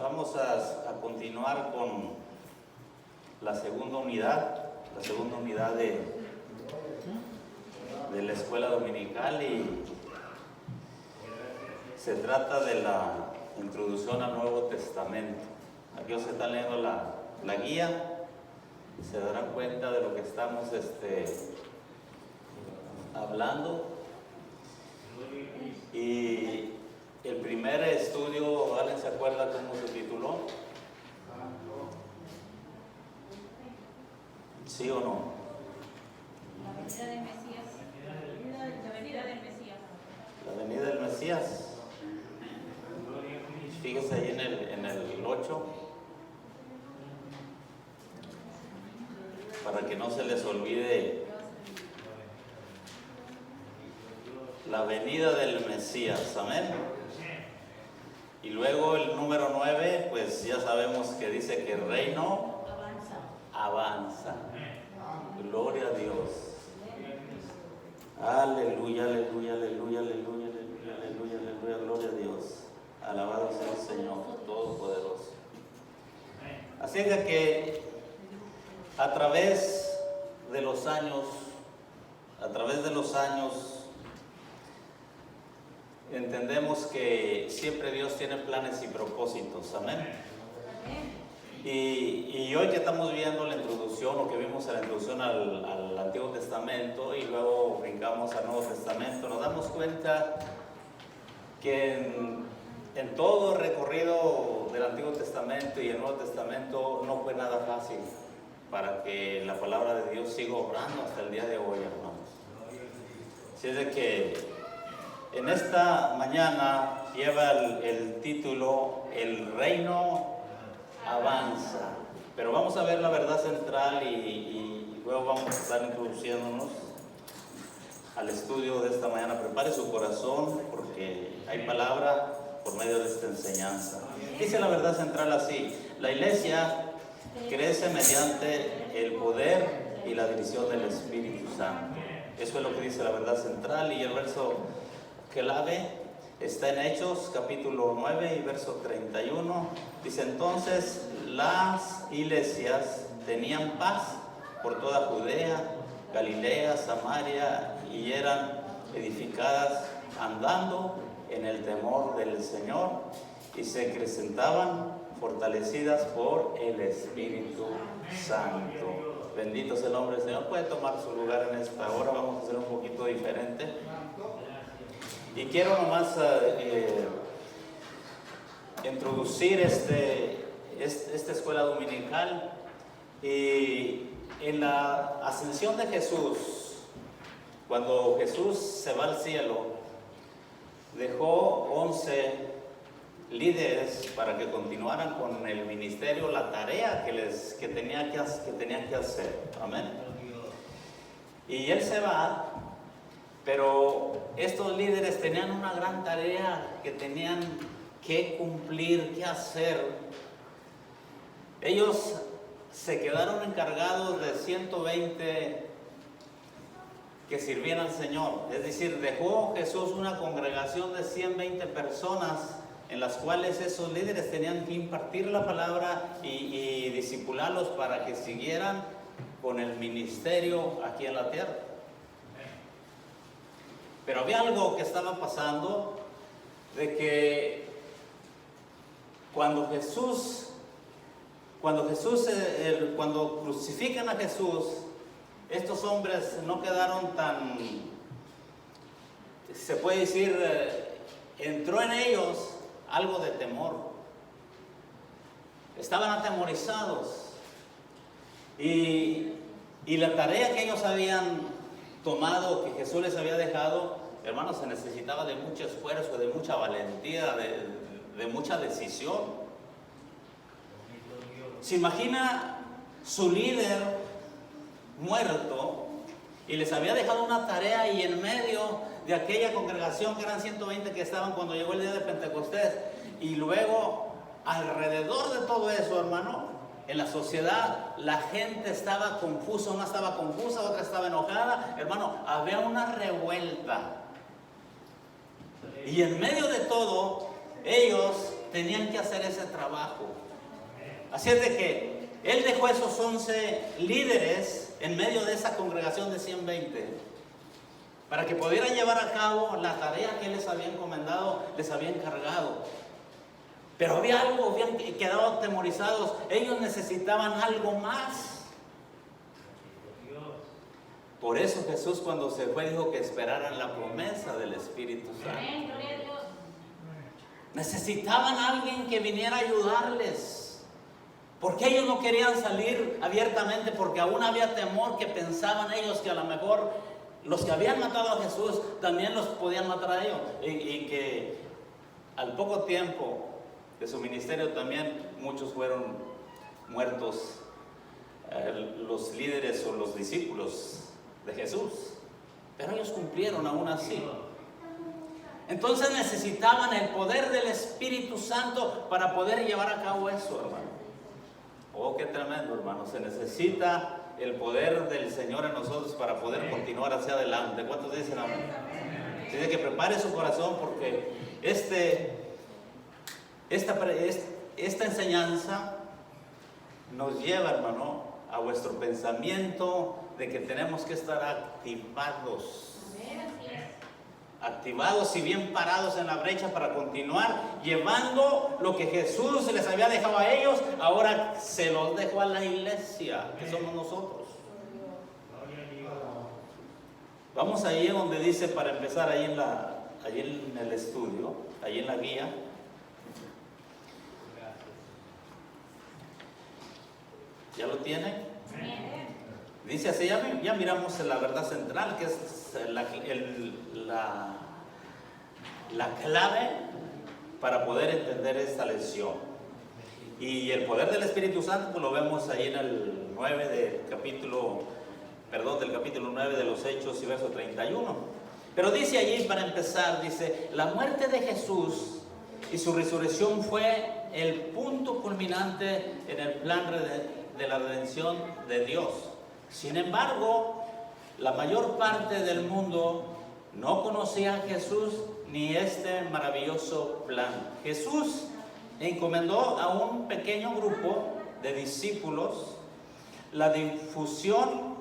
vamos a continuar con la segunda unidad de la escuela dominical, y se trata de la introducción al Nuevo Testamento. Aquí se está leyendo la guía, se darán cuenta de lo que estamos hablando. Y el primer estudio, ¿alguien se acuerda cómo se tituló? ¿Sí o no? La venida del Mesías. La venida del Mesías. La venida del Mesías. Fíjese ahí en el 8, para que no se les olvide la venida del Mesías. Amén. Y luego el número 9, pues ya sabemos que dice que el reino avanza. Gloria a Dios. Aleluya, aleluya, aleluya, aleluya, aleluya, aleluya, aleluya, gloria a Dios. Alabado sea el Señor Todopoderoso. Así es de que a través de los años, entendemos que siempre Dios tiene planes y propósitos. Amén. Y hoy que estamos viendo la introducción, o que vimos la introducción al Antiguo Testamento y luego brincamos al Nuevo Testamento, nos damos cuenta que en todo el recorrido del Antiguo Testamento y el Nuevo Testamento no fue nada fácil para que la palabra de Dios siga obrando hasta el día de hoy, hermanos. Así es de que en esta mañana lleva el título El reino avanza. Pero vamos a ver la verdad central y luego vamos a estar introduciéndonos al estudio de esta mañana. Prepare su corazón porque hay palabra por medio de esta enseñanza. Dice la verdad central así: la iglesia crece mediante el poder y la dirección del Espíritu Santo. Eso es lo que dice la verdad central, y el verso clave está en Hechos capítulo 9 y verso 31. Dice: entonces las iglesias tenían paz por toda Judea, Galilea, Samaria, y eran edificadas andando en el temor del Señor, y se acrecentaban fortalecidas por el Espíritu Santo. Bendito sea el nombre del Señor. Puede tomar su lugar en esta hora. Vamos a hacer un poquito diferente. Y quiero nomás introducir esta escuela dominical. Y en la ascensión de Jesús, cuando Jesús se va al cielo, dejó 11 líderes para que continuaran con el ministerio, la tarea que tenían que hacer. Amén. Y Él se va, pero estos líderes tenían una gran tarea que tenían que cumplir, que hacer. Ellos se quedaron encargados de 120 que sirvieran al Señor. Es decir, dejó Jesús una congregación de 120 personas en las cuales esos líderes tenían que impartir la palabra y discipularlos para que siguieran con el ministerio aquí en la tierra. Pero había algo que estaba pasando, de que cuando crucifican a Jesús, estos hombres no quedaron tan, se puede decir, entró en ellos algo de temor. Estaban atemorizados. Y la tarea que ellos habían tomado, que Jesús les había dejado, hermanos, se necesitaba de mucho esfuerzo, de mucha valentía, de mucha decisión. Se imagina su líder muerto y les había dejado una tarea, y en medio de aquella congregación que eran 120 que estaban cuando llegó el día de Pentecostés, y luego alrededor de todo eso, hermano, en la sociedad la gente estaba confusa, una estaba confusa, otra estaba enojada, hermano, había una revuelta. Y en medio de todo, ellos tenían que hacer ese trabajo. Así es de que él dejó esos 11 líderes en medio de esa congregación de 120 para que pudieran llevar a cabo la tarea que él les había encomendado, les había encargado. Pero había algo, habían quedado atemorizados. Ellos necesitaban algo más. Por eso Jesús, cuando se fue, dijo que esperaran la promesa del Espíritu Santo. Necesitaban a alguien que viniera a ayudarles. Porque ellos no querían salir abiertamente, porque aún había temor, que pensaban ellos que a lo mejor los que habían matado a Jesús también los podían matar a ellos. Y que al poco tiempo de su ministerio también muchos fueron muertos, los líderes o los discípulos de Jesús. Pero ellos cumplieron aún así. Entonces necesitaban el poder del Espíritu Santo para poder llevar a cabo eso, hermano. Oh, qué tremendo, hermano. Se necesita el poder del Señor en nosotros para poder continuar hacia adelante. ¿Cuántos dicen amén? Dice que prepare su corazón, porque esta enseñanza nos lleva, hermano, a vuestro pensamiento de que tenemos que estar activados y bien parados en la brecha para continuar llevando lo que Jesús les había dejado a ellos. Ahora se los dejó a la iglesia, que somos nosotros. Vamos ahí donde dice, para empezar, ahí en el estudio, ahí en la guía. ¿Ya lo tiene? Dice así, ya miramos la verdad central, que es la clave para poder entender esta lección. Y el poder del Espíritu Santo, pues lo vemos ahí en el 9 del capítulo 9 de los Hechos y verso 31. Pero dice allí, para empezar, dice, la muerte de Jesús y su resurrección fue el punto culminante en el plan de la redención de Dios. Sin embargo, la mayor parte del mundo no conocía a Jesús ni este maravilloso plan. Jesús encomendó a un pequeño grupo de discípulos la difusión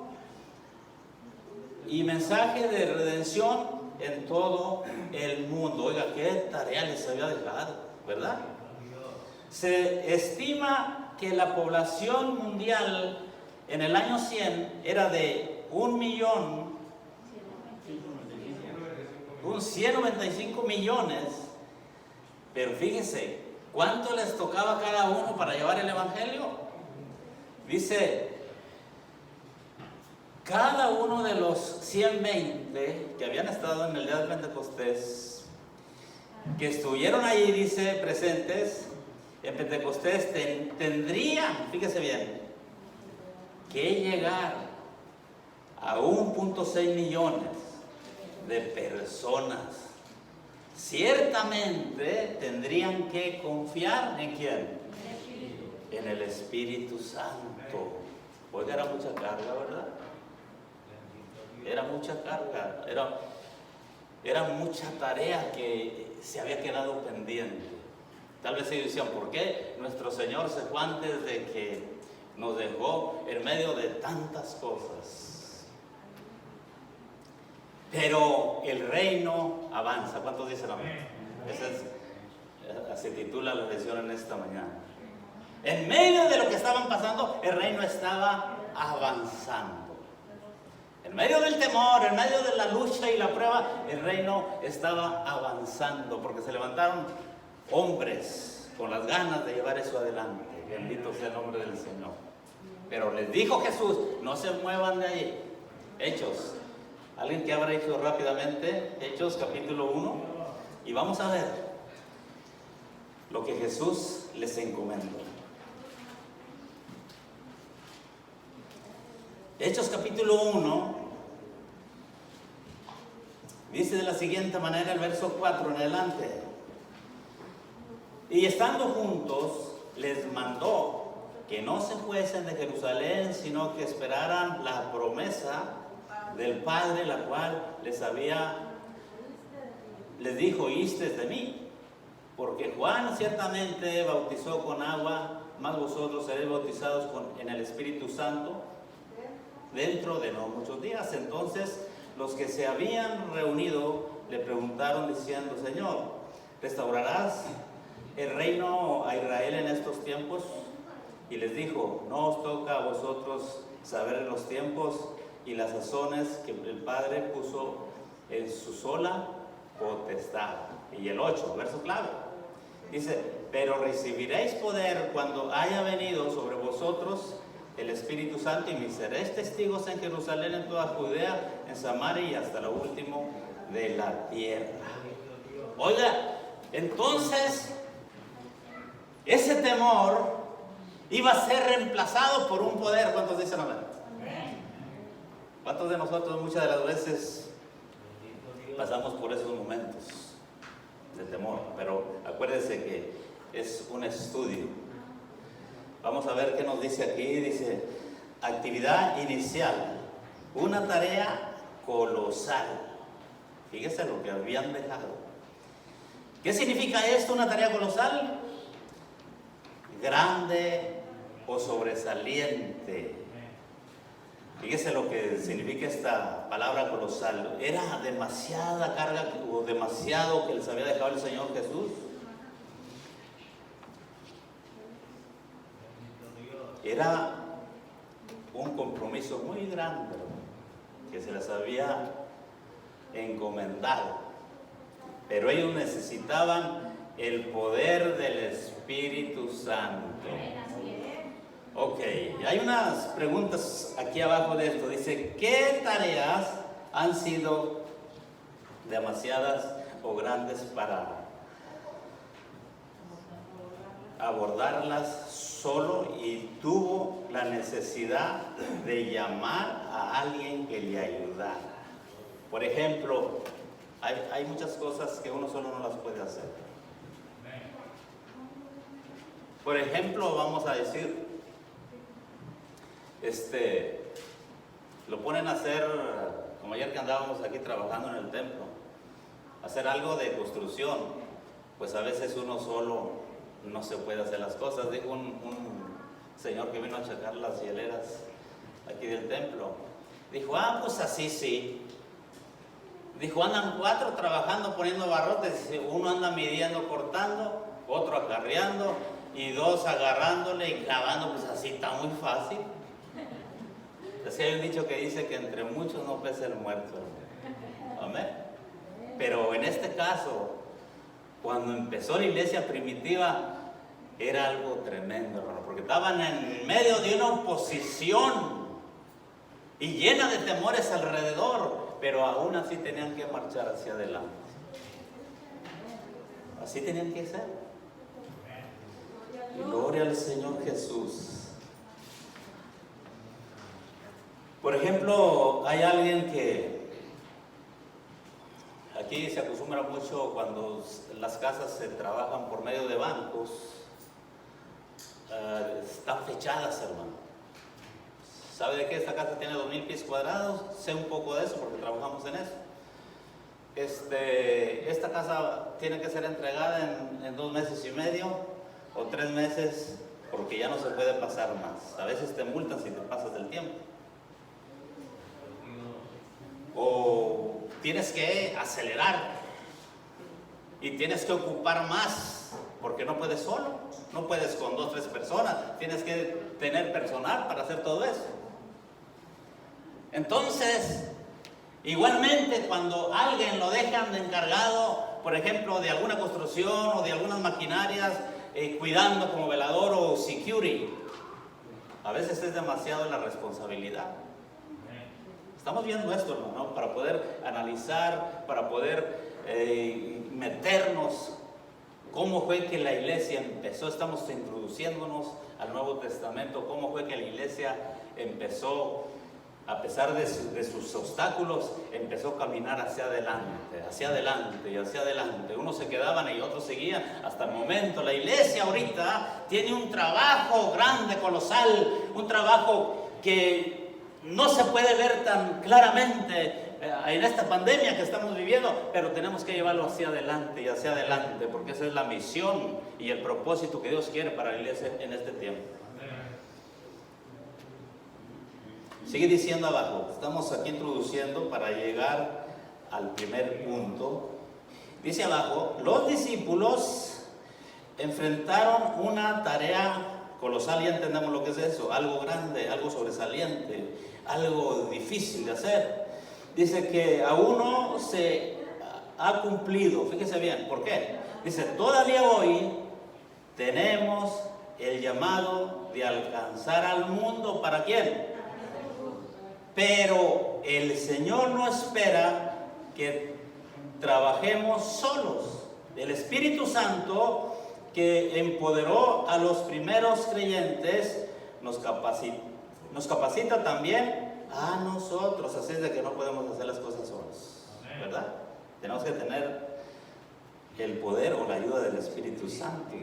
y mensaje de redención en todo el mundo. Oiga, qué tarea les había dejado, ¿verdad? Se estima que la población mundial en el año 100 era de 195 millones, pero fíjese, ¿cuánto les tocaba a cada uno para llevar el evangelio? Dice, cada uno de los 120 que habían estado en el día de Pentecostés, que estuvieron ahí, dice, presentes en Pentecostés, tendrían, fíjese bien, que llegar a 1.6 millones de personas. Ciertamente tendrían que confiar ¿en quién? En el Espíritu Santo. Oiga, era mucha carga, ¿verdad? Era mucha carga, era mucha tarea que se había quedado pendiente. Tal vez ellos decían, ¿por qué nuestro Señor se fue antes de que nos dejó en medio de tantas cosas? Pero el reino avanza. ¿Cuántos dicen amén? Se titula la lección en esta mañana. En medio de lo que estaban pasando, el reino estaba avanzando. En medio del temor, en medio de la lucha y la prueba, el reino estaba avanzando, porque se levantaron hombres con las ganas de llevar eso adelante. Bendito sea el nombre del Señor. Pero les dijo Jesús, no se muevan de ahí. Hechos. Alguien que abra Hechos rápidamente, Hechos capítulo 1, y vamos a ver lo que Jesús les encomendó. Hechos capítulo 1, dice de la siguiente manera el verso 4 en adelante. Y estando juntos, les mandó que no se fuesen de Jerusalén, sino que esperaran la promesa del Padre, la cual les dijo, oísteis de mí, Porque Juan ciertamente bautizó con agua, mas vosotros seréis bautizados en el Espíritu Santo dentro de no muchos días. Entonces los que se habían reunido le preguntaron diciendo: Señor, ¿restaurarás el reino a Israel en estos tiempos? Y les dijo: no os toca a vosotros saber los tiempos y las sazones que el Padre puso en su sola potestad. Y el 8, verso clave, dice: pero recibiréis poder cuando haya venido sobre vosotros el Espíritu Santo, y me seréis testigos en Jerusalén, en toda Judea, en Samaria y hasta lo último de la tierra. Oiga, entonces ese temor iba a ser reemplazado por un poder. ¿Cuántos dicen amén? ¿Cuántos de nosotros muchas de las veces pasamos por esos momentos de temor? Pero acuérdense que es un estudio. Vamos a ver qué nos dice aquí. Dice: actividad inicial, una tarea colosal. Fíjese lo que habían dejado. ¿Qué significa esto, una tarea colosal? Grande o sobresaliente. Fíjese lo que significa esta palabra colosal. Era demasiada carga o demasiado que les había dejado el Señor Jesús. Era un compromiso muy grande que se les había encomendado, pero ellos necesitaban el poder del Espíritu Santo. Ok, hay unas preguntas aquí abajo de esto. Dice: ¿qué tareas han sido demasiadas o grandes para abordarlas solo y tuvo la necesidad de llamar a alguien que le ayudara? Por ejemplo, hay muchas cosas que uno solo no las puede hacer. Por ejemplo, vamos a decir, lo ponen a hacer, como ayer que andábamos aquí trabajando en el templo, hacer algo de construcción. Pues a veces uno solo no se puede hacer las cosas. Dijo un señor que vino a checar las hieleras aquí del templo, dijo: pues así sí. Dijo: andan 4 trabajando poniendo barrotes, uno anda midiendo, cortando, otro acarreando y 2 agarrándole y clavando. Pues así está muy fácil. Así hay un dicho que dice que entre muchos no pesa el muerto. Amén. Pero en este caso, cuando empezó la iglesia primitiva, era algo tremendo, hermano, porque estaban en medio de una oposición y llena de temores alrededor, pero aún así tenían que marchar hacia adelante. Así tenían que ser. Gloria al Señor Jesús. Por ejemplo, hay alguien que aquí se acostumbra mucho cuando las casas se trabajan por medio de bancos, están fechadas, hermano. ¿Sabe de qué? Esta casa tiene 2,000 pies cuadrados, sé un poco de eso porque trabajamos en eso. Esta casa tiene que ser entregada en 2 meses y medio o 3 meses, porque ya no se puede pasar más. A veces te multan si te pasas del tiempo. O tienes que acelerar y tienes que ocupar más, porque no puedes solo, no puedes con 2 o 3 personas, tienes que tener personal para hacer todo eso. Entonces, igualmente cuando alguien lo dejan de encargado, por ejemplo, de alguna construcción o de algunas maquinarias, cuidando como velador o security, a veces es demasiado la responsabilidad. Estamos viendo esto, ¿no? Para poder analizar, para poder meternos cómo fue que la iglesia empezó. Estamos introduciéndonos al Nuevo Testamento, cómo fue que la iglesia empezó, a pesar de sus obstáculos, empezó a caminar hacia adelante y hacia adelante. Unos se quedaban y otros seguían hasta el momento. La iglesia ahorita tiene un trabajo grande, colosal, un trabajo que no se puede ver tan claramente, en esta pandemia que estamos viviendo, pero tenemos que llevarlo hacia adelante y hacia adelante, porque esa es la misión y el propósito que Dios quiere para la iglesia en este tiempo. Sigue diciendo abajo, estamos aquí introduciendo para llegar al primer punto. Dice abajo, los discípulos enfrentaron una tarea colosal, ya entendemos lo que es eso, algo grande, algo sobresaliente, algo difícil de hacer. Dice que aún no se ha cumplido, fíjese bien, ¿por qué? Dice, todavía hoy tenemos el llamado de alcanzar al mundo, ¿para quién? Pero el Señor no espera que trabajemos solos. El Espíritu Santo que empoderó a los primeros creyentes nos capacita también a nosotros. Así es de que no podemos hacer las cosas solos, ¿verdad? Tenemos que tener el poder o la ayuda del Espíritu Santo.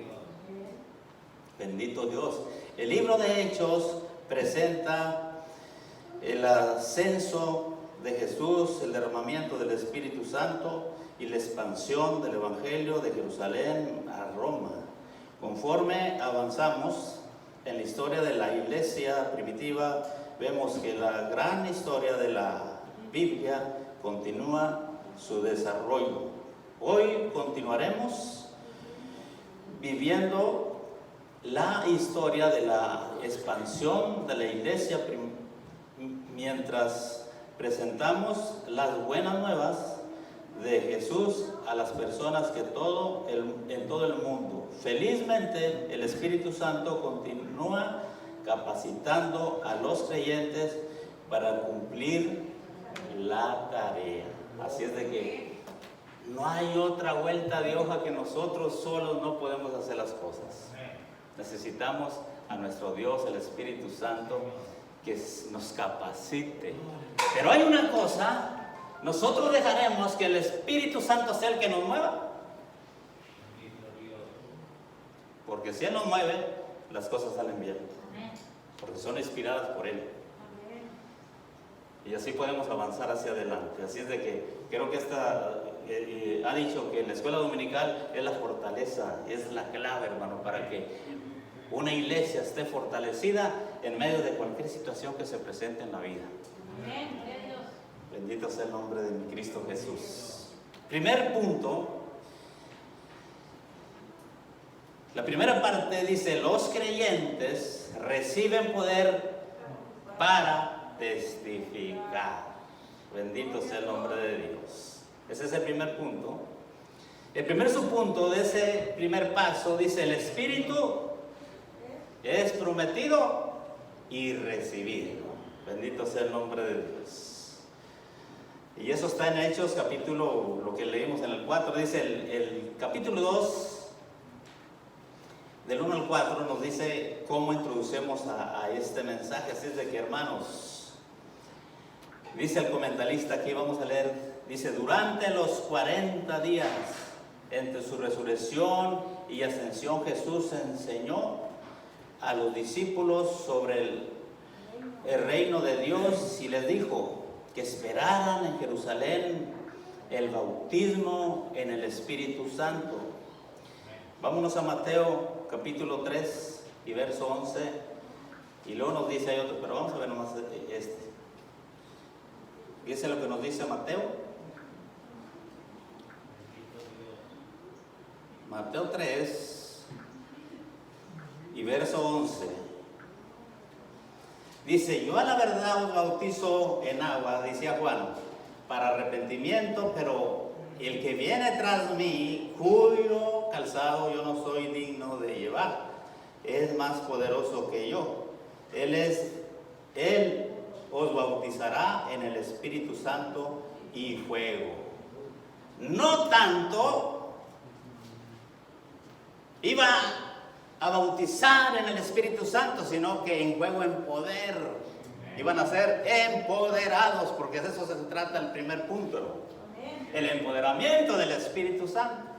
Bendito Dios. El libro de Hechos presenta el ascenso de Jesús, el derramamiento del Espíritu Santo y la expansión del Evangelio de Jerusalén a Roma. Conforme avanzamos en la historia de la iglesia primitiva, vemos que la gran historia de la Biblia continúa su desarrollo. Hoy continuaremos viviendo la historia de la expansión de la iglesia mientras presentamos las buenas nuevas de Jesús a las personas en todo el mundo. Felizmente el Espíritu Santo continúa capacitando a los creyentes para cumplir la tarea. Así es de que no hay otra vuelta de hoja, que nosotros solos no podemos hacer las cosas. Necesitamos a nuestro Dios, el Espíritu Santo, que nos capacite. Pero hay una cosa, nosotros dejaremos que el Espíritu Santo sea el que nos mueva, porque si Él nos mueve, las cosas salen bien, porque son inspiradas por Él, y así podemos avanzar hacia adelante. Así es de que creo que ha dicho que la escuela dominical es la fortaleza, es la clave, hermano, para que una iglesia esté fortalecida en medio de cualquier situación que se presente en la vida. Amén. Bendito sea el nombre de mi Cristo Jesús. Primer punto, la primera parte dice, los creyentes reciben poder para testificar. Bendito sea el nombre de Dios. Ese es el primer punto. El primer subpunto de ese primer paso dice, el Espíritu es prometido y recibido. Bendito sea el nombre de Dios. Y eso está en Hechos capítulo, lo que leímos en el 4, dice el capítulo 2, del 1 al 4, nos dice cómo introducimos a este mensaje. Así es de que, hermanos, dice el comentarista, aquí vamos a leer, dice, durante los 40 días entre su resurrección y ascensión, Jesús enseñó a los discípulos sobre el reino de Dios y les dijo que esperaran en Jerusalén el bautismo en el Espíritu Santo. Vámonos a Mateo capítulo 3 y verso 11, y luego nos dice, hay otro, pero vamos a ver nomás este. Dice lo que nos dice Mateo. Mateo 3 y verso 11. Dice, yo a la verdad os bautizo en agua, decía Juan, para arrepentimiento, pero el que viene tras mí, cuyo calzado yo no soy digno de llevar, es más poderoso que yo. Él os bautizará en el Espíritu Santo y fuego. No tanto iba a bautizar en el Espíritu Santo, sino que en fuego, en poder. Iban a ser empoderados, porque de eso se trata el primer punto, ¿no? El empoderamiento del Espíritu Santo.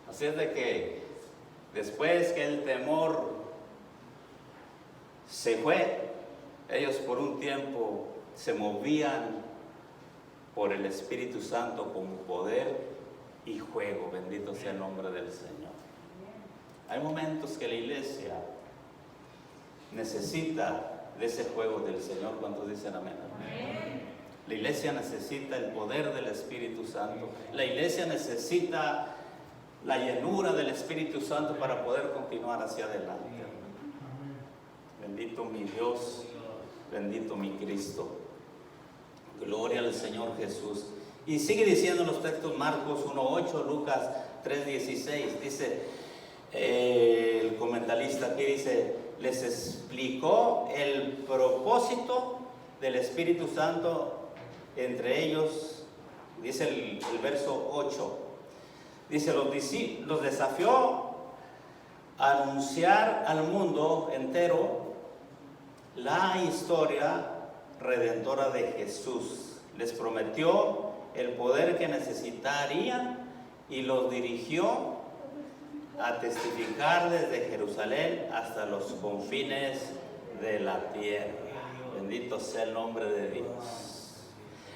Así es de que después que el temor se fue, ellos por un tiempo se movían por el Espíritu Santo con poder y juego. Bendito sea el nombre del Señor. Hay momentos que la iglesia necesita de ese juego del Señor. ¿Cuántos dicen amén? La iglesia necesita el poder del Espíritu Santo. La iglesia necesita la llenura del Espíritu Santo para poder continuar hacia adelante. Bendito mi Dios, bendito mi Cristo. Gloria al Señor Jesús. Y sigue diciendo los textos Marcos 1:8, Lucas 3:16. Dice el comentarista aquí, dice, les explicó el propósito del Espíritu Santo entre ellos. Dice el verso 8. Dice, los desafió a anunciar al mundo entero la historia redentora de Jesús. Les prometió el poder que necesitarían y los dirigió a testificar desde Jerusalén hasta los confines de la tierra. Bendito sea el nombre de Dios.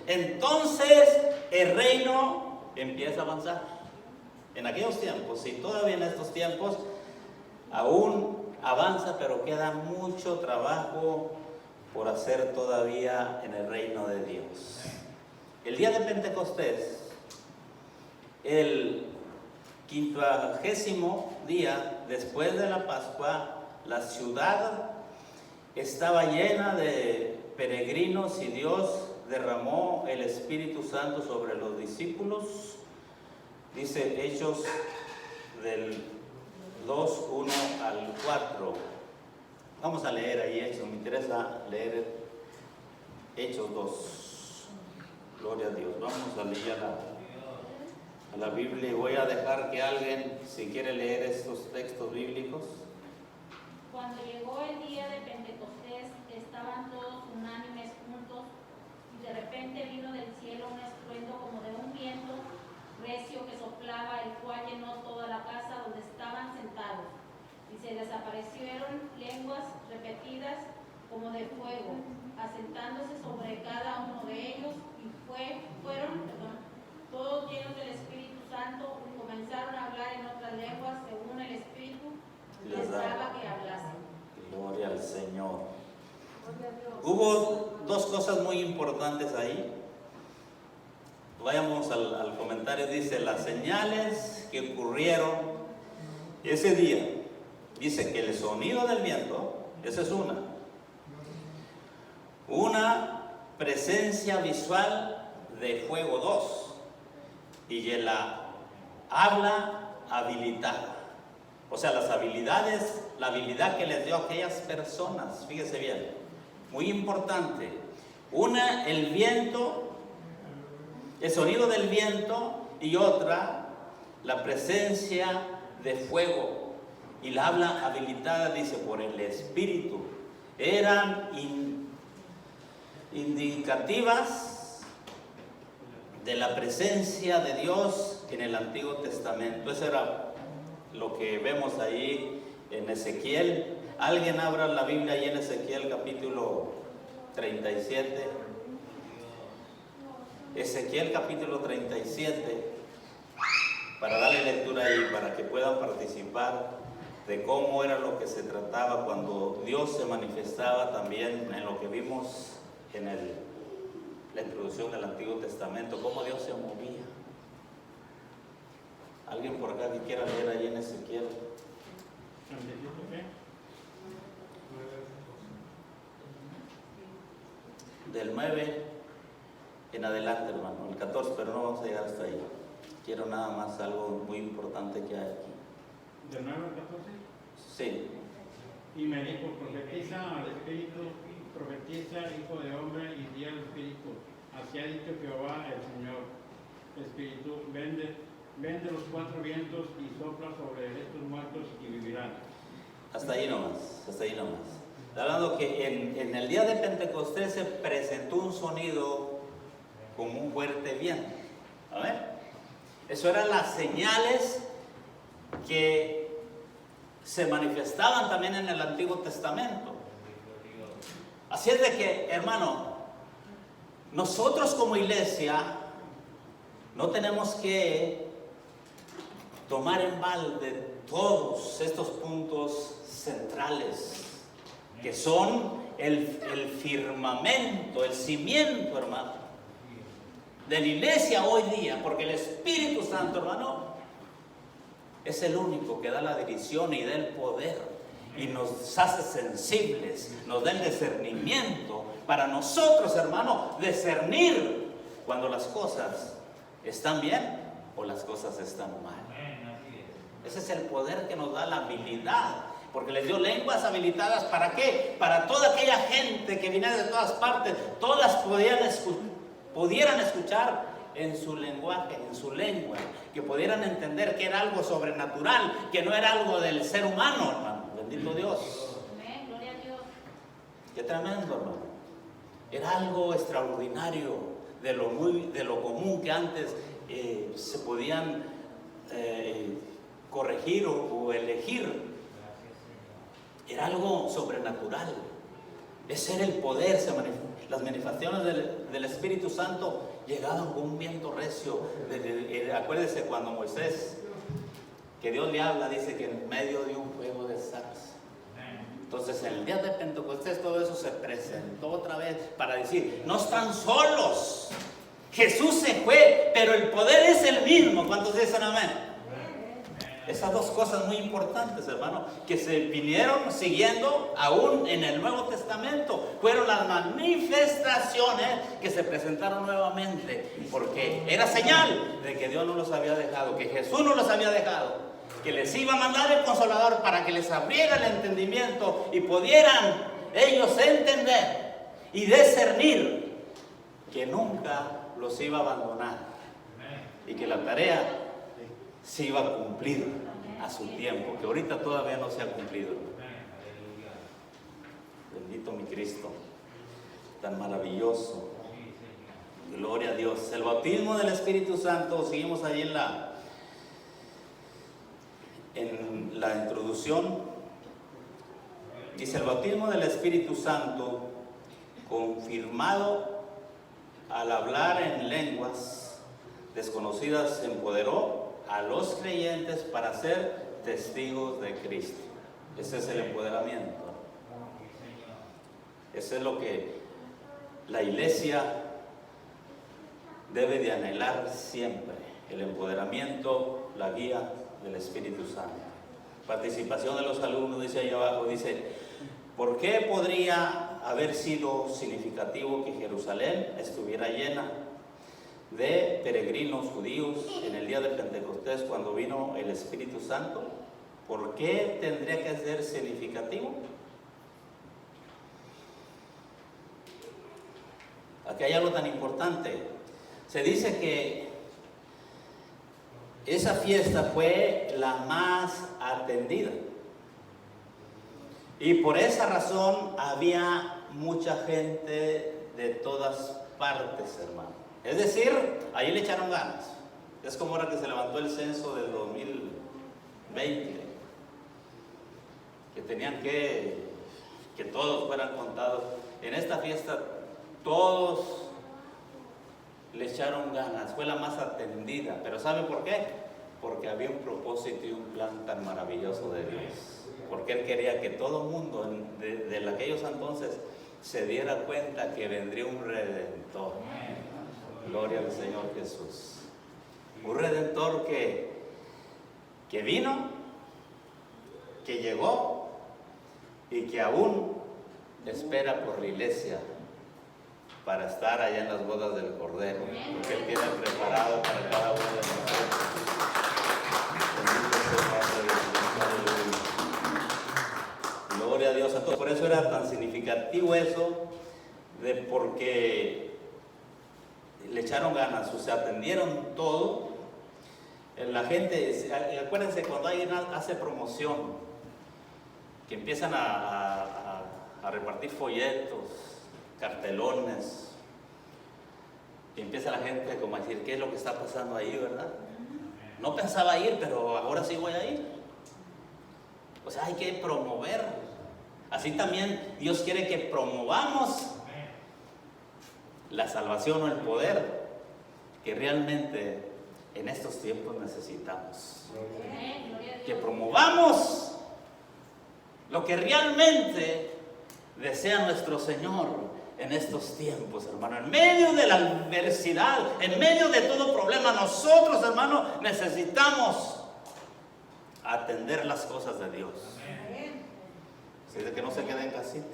Entonces el reino empieza a avanzar. En aquellos tiempos, y todavía en estos tiempos, aún avanza, pero queda mucho trabajo por hacer todavía en el reino de Dios. El día de Pentecostés, el 50º día después de la Pascua, la ciudad estaba llena de peregrinos y Dios derramó el Espíritu Santo sobre los discípulos. Dice Hechos del 2:1 al 4. Vamos a leer ahí Hechos. Me interesa leer Hechos 2. Gloria a Dios. Vamos a leer a la Biblia y voy a dejar que alguien, si quiere leer estos textos bíblicos. Cuando llegó el día de Pentecostés, estaban todos unánimes juntos, y de repente vino del cielo un estruendo como de un viento recio que soplaba, el cual llenó toda la casa donde estaban sentados. Y se desaparecieron lenguas repetidas como de fuego, asentándose sobre cada uno de ellos, y fueron todos llenos del Espíritu Santo, y comenzaron a hablar en otras lenguas según el Espíritu les daba que hablasen. Gloria al Señor. Hubo dos cosas muy importantes ahí. Vayamos al comentario. Dice, las señales que ocurrieron ese día. Dice que el sonido del viento, esa es una presencia visual de fuego, 2, y la habla habilitada. O sea, las habilidades, la habilidad que les dio a aquellas personas, fíjese bien, muy importante. Una, el viento, el sonido del viento, y otra, la presencia de fuego. Y la habla habilitada, dice, por el Espíritu. Eran indicativas de la presencia de Dios en el Antiguo Testamento. Eso era lo que vemos ahí en Ezequiel. Alguien abra la Biblia ahí en Ezequiel capítulo 37. Ezequiel capítulo 37, para darle lectura ahí, para que puedan participar de cómo era lo que se trataba cuando Dios se manifestaba también en lo que vimos en la introducción del Antiguo Testamento, cómo Dios se movía. ¿Alguien por acá que quiera leer ahí en Ezequiel? Del 9 en adelante, hermano, el 14, pero no vamos a llegar hasta ahí. Quiero nada más algo muy importante que hay aquí. ¿Del 9 al 14? Sí. Y me dijo, profetiza al Espíritu, profetiza, hijo de hombre, y di al Espíritu. Así ha dicho Jehová el Señor. Espíritu, vende los 4 vientos y sopla sobre estos muertos y vivirán. Hasta ahí nomás. Está hablando que en el día de Pentecostés se presentó un sonido como un fuerte viento. A ver, eso eran las señales que se manifestaban también en el Antiguo Testamento. Así es de que, hermano, nosotros como iglesia no tenemos que tomar en balde todos estos puntos centrales que son el firmamento, el cimiento, hermano, de la iglesia hoy día, porque el Espíritu Santo, hermano, es el único que da la dirección y da el poder y nos hace sensibles, nos da el discernimiento para nosotros, hermano, discernir cuando las cosas están bien o las cosas están mal. Ese es el poder que nos da la habilidad, porque les dio lenguas habilitadas. ¿Para qué? Para toda aquella gente que viene de todas partes, todas pudieran escuchar en su lenguaje, en su lengua, que pudieran entender que era algo sobrenatural, que no era algo del ser humano, hermano. Bendito Dios. Amén, gloria a Dios. Qué tremendo, hermano. Era algo extraordinario, de lo común que antes se podían corregir o elegir. Era algo sobrenatural. Ese era el poder. Las manifestaciones del Espíritu Santo llegaban con un viento recio. Acuérdese cuando Moisés, que Dios le habla, dice que en medio de un fuego de zarza. Entonces en el día de Pentecostés todo eso se presentó otra vez para decir, no están solos. Jesús se fue, pero el poder es el mismo. ¿Cuántos dicen amén? Esas dos cosas muy importantes, hermano, que se vinieron siguiendo aún en el Nuevo Testamento, fueron las manifestaciones que se presentaron nuevamente, porque era señal de que Dios no los había dejado, que Jesús no los había dejado, que les iba a mandar el Consolador para que les abriera el entendimiento y pudieran ellos entender y discernir que nunca los iba a abandonar y que la tarea se iba a cumplir a su tiempo, que ahorita todavía no se ha cumplido. Bendito mi Cristo, tan maravilloso. Gloria a Dios. El bautismo del Espíritu Santo, seguimos ahí en la introducción. Dice: el bautismo del Espíritu Santo, confirmado al hablar en lenguas desconocidas, empoderó a los creyentes para ser testigos de Cristo. Ese es el empoderamiento. Ese es lo que la iglesia debe de anhelar siempre: el empoderamiento, la guía del Espíritu Santo. Participación de los alumnos, dice ahí abajo, dice: ¿por qué podría haber sido significativo que Jerusalén estuviera llena de peregrinos judíos en el día de Pentecostés cuando vino el Espíritu Santo? ¿Por qué tendría que ser significativo? Aquí hay algo tan importante. Se dice que esa fiesta fue la más atendida y por esa razón había mucha gente de todas partes, hermano. Es decir, ahí le echaron ganas. Es como ahora que se levantó el censo del 2020, que tenían que todos fueran contados. En esta fiesta todos le echaron ganas, fue la más atendida. Pero ¿sabe por qué? Porque había un propósito y un plan tan maravilloso de Dios. Porque Él quería que todo el mundo de aquellos entonces se diera cuenta que vendría un Redentor. Gloria al Señor Jesús. Un Redentor que vino, que llegó y que aún espera por la iglesia para estar allá en las bodas del Cordero, porque Él tiene preparado para cada uno de nosotros. Bendito sea el Padre. Gloria a Dios. Entonces, por eso era tan significativo eso, porque le echaron ganas, o sea, atendieron todo. La gente, acuérdense cuando alguien hace promoción, que empiezan a repartir folletos, cartelones, y empieza la gente como a decir: ¿qué es lo que está pasando ahí, verdad? No pensaba ir, pero ahora sí voy a ir. O sea, hay que promover. Así también Dios quiere que promovamos la salvación o el poder que realmente en estos tiempos necesitamos. Que promovamos lo que realmente desea nuestro Señor en estos tiempos, hermano. En medio de la adversidad, en medio de todo problema, nosotros, hermano, necesitamos atender las cosas de Dios. Así de que no se quede en casita.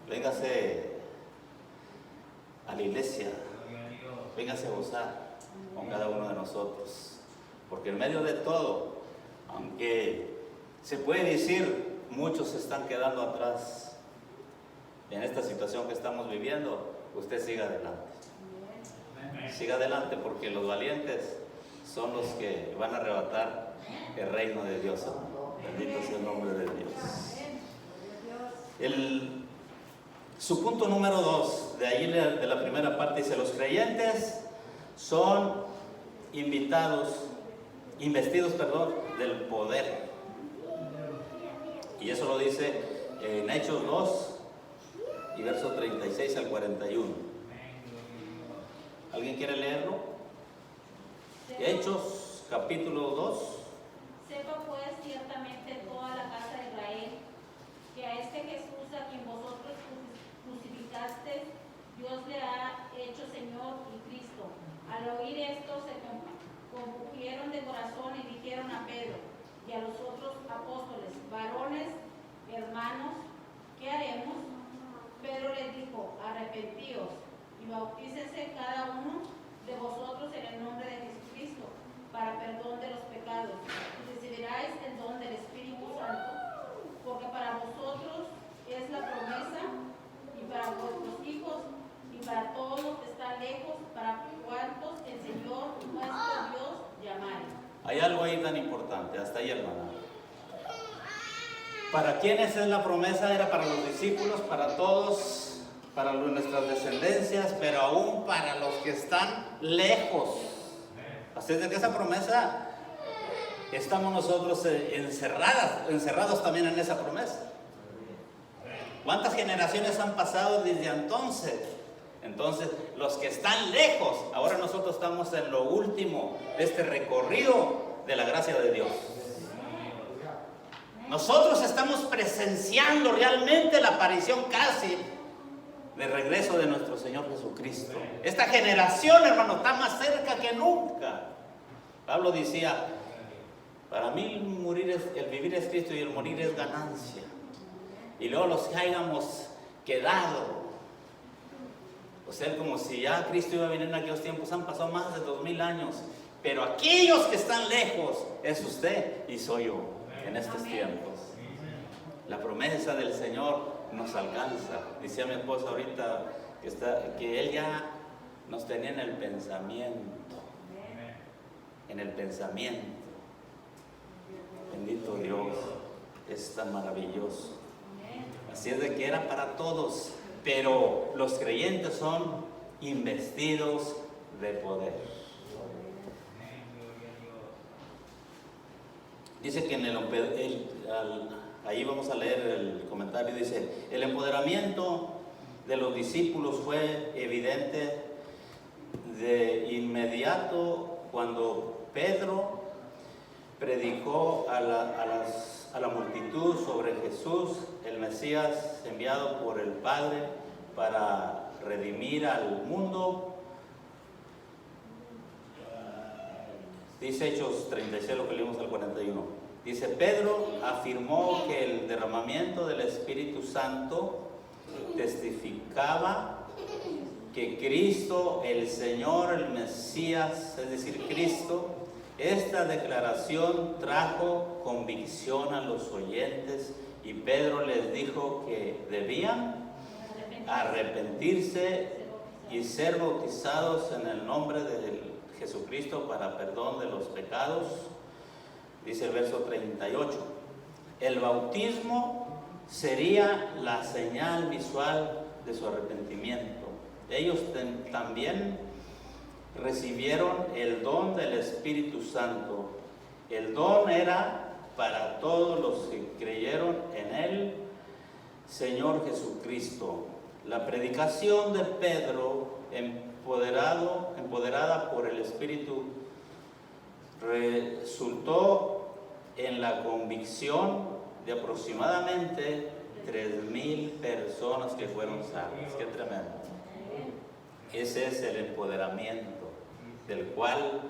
Véngase a la iglesia, véngase a gozar con cada uno de nosotros. Porque en medio de todo, aunque se puede decir, muchos se están quedando atrás en esta situación que estamos viviendo, usted siga adelante. Siga adelante, porque los valientes son los que van a arrebatar el reino de Dios, hermano. Bendito sea el nombre de Dios. Su punto número 2, de ahí de la primera parte, dice: los creyentes son investidos del poder. Y eso lo dice en Hechos 2 y verso 36 al 41. ¿Alguien quiere leerlo? Hechos capítulo 2. Sepa pues ciertamente toda la casa de Israel que a este Jesús a quien vosotros crucificasteis, Dios le ha hecho Señor y Cristo. Al oír esto se compungieron de corazón y dijeron a Pedro y a los otros apóstoles: varones, hermanos, ¿qué haremos? Pedro les dijo: arrepentíos y bautícense cada uno de vosotros en el nombre de Jesucristo para perdón de los pecados, y recibiráis el don del Espíritu Santo, porque para vosotros es la promesa, y para vuestros hijos, y para todos los que están lejos, para cuantos el Señor nuestro Dios llamare. Hay algo ahí tan importante, hasta ahí, hermana. ¿Para quiénes es la promesa? Era para los discípulos, para todos, para nuestras descendencias, pero aún para los que están lejos. Así es de que esa promesa, estamos nosotros encerrados también en esa promesa. ¿Cuántas generaciones han pasado desde entonces? Entonces, los que están lejos, ahora nosotros estamos en lo último de este recorrido de la gracia de Dios. Nosotros estamos presenciando realmente la aparición casi de regreso de nuestro Señor Jesucristo. Esta generación, hermano, está más cerca que nunca. Pablo decía: para mí el vivir es Cristo y el morir es ganancia. Y luego los que hayamos quedado, o sea, como si ya Cristo iba a venir en aquellos tiempos, han pasado más de 2000 años. Pero aquellos que están lejos, es usted y soy yo en estos tiempos. La promesa del Señor nos alcanza. Decía mi esposa ahorita que Él ya nos tenía en el pensamiento. En el pensamiento. Bendito Dios, es tan maravilloso. Así es de que era para todos, pero los creyentes son investidos de poder. Dice que ahí vamos a leer el comentario, dice: el empoderamiento de los discípulos fue evidente de inmediato cuando Pedro predicó a la multitud sobre Jesús, el Mesías enviado por el Padre para redimir al mundo. Dice Hechos 36, lo que leímos al 41. Dice: Pedro afirmó que el derramamiento del Espíritu Santo testificaba que Cristo, el Señor, el Mesías, es decir, Cristo. Esta declaración trajo convicción a los oyentes y Pedro les dijo que debían arrepentirse y ser bautizados en el nombre de Jesucristo para perdón de los pecados. Dice el verso 38: el bautismo sería la señal visual de su arrepentimiento. Ellos también recibieron el don del Espíritu Santo. El don era para todos los que creyeron en el Señor Jesucristo. La predicación de Pedro, empoderada por el Espíritu, resultó en la convicción de aproximadamente 3,000 personas que fueron salvas. ¡Qué tremendo! Ese es el empoderamiento, del cual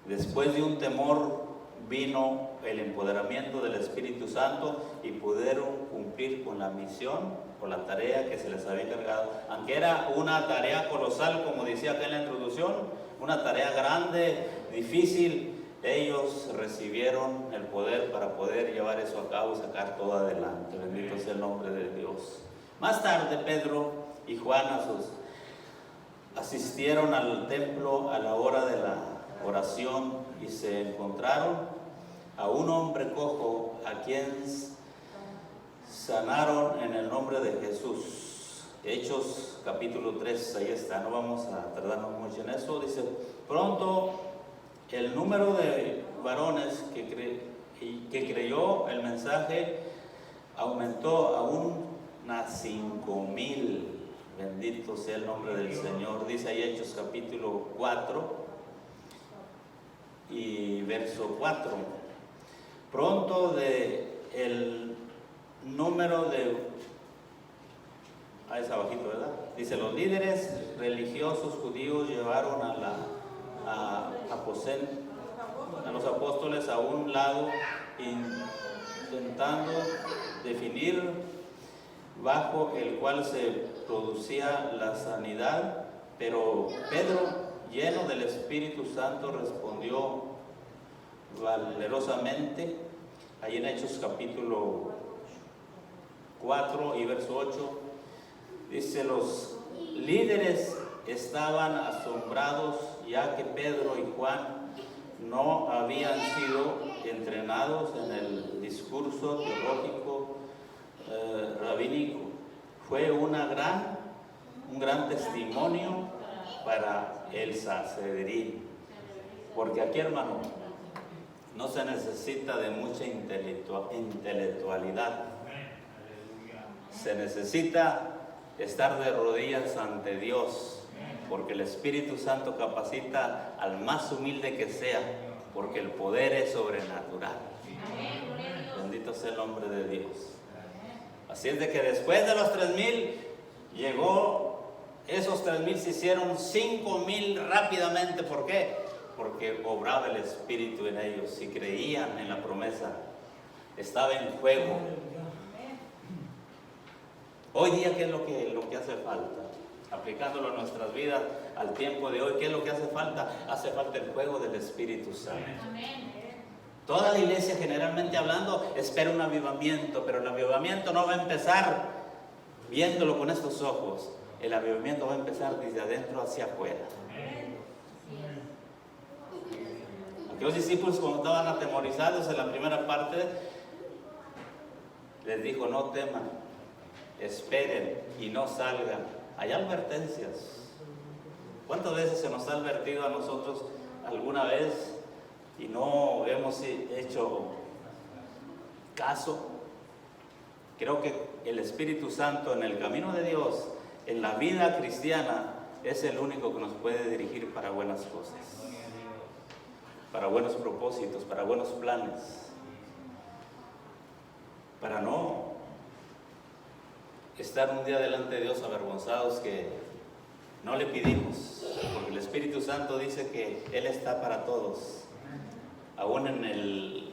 después de un temor vino el empoderamiento del Espíritu Santo y pudieron cumplir con la misión, con la tarea que se les había encargado. Aunque era una tarea colosal, como decía acá en la introducción, una tarea grande, difícil, ellos recibieron el poder para poder llevar eso a cabo y sacar todo adelante. Bendito sea el nombre de Dios. Más tarde Pedro y Juan asistieron al templo a la hora de la oración y se encontraron a un hombre cojo a quien sanaron en el nombre de Jesús. Hechos capítulo 3, ahí está, no vamos a tardarnos mucho en eso. Dice, pronto el número de varones que creyó el mensaje aumentó a unas 5,000. Bendito sea el nombre del Señor. Dice ahí Hechos capítulo 4 y verso 4. Pronto el número de... ahí está abajito, ¿verdad? Dice, los líderes religiosos judíos llevaron a los apóstoles a un lado, intentando definir bajo el cual se producía la sanidad, pero Pedro, lleno del Espíritu Santo, respondió valerosamente, ahí en Hechos capítulo 4 y verso 8, dice, los líderes estaban asombrados ya que Pedro y Juan no habían sido entrenados en el discurso teológico rabínico. Fue un gran testimonio para el Sanedrín, porque aquí, hermano, no se necesita de mucha intelectualidad, se necesita estar de rodillas ante Dios, porque el Espíritu Santo capacita al más humilde que sea, porque el poder es sobrenatural. Bendito sea el nombre de Dios. Así es de que después de los 3,000 esos 3,000 se hicieron 5,000 rápidamente. ¿Por qué? Porque obraba el Espíritu en ellos y creían en la promesa. Estaba en juego. Hoy día, ¿qué es lo que hace falta? Aplicándolo a nuestras vidas, al tiempo de hoy, ¿qué es lo que hace falta? Hace falta el fuego del Espíritu Santo. Toda la iglesia, generalmente hablando, espera un avivamiento, pero el avivamiento no va a empezar viéndolo con estos ojos. El avivamiento va a empezar desde adentro hacia afuera. Aquellos discípulos, cuando estaban atemorizados en la primera parte, les dijo, no teman, esperen y no salgan. Hay advertencias. ¿Cuántas veces se nos ha advertido a nosotros alguna vez y no hemos hecho caso? Creo que el Espíritu Santo en el camino de Dios, en la vida cristiana, es el único que nos puede dirigir para buenas cosas, para buenos propósitos, para buenos planes, para no estar un día delante de Dios avergonzados que no le pedimos, porque el Espíritu Santo dice que Él está para todos, aún en el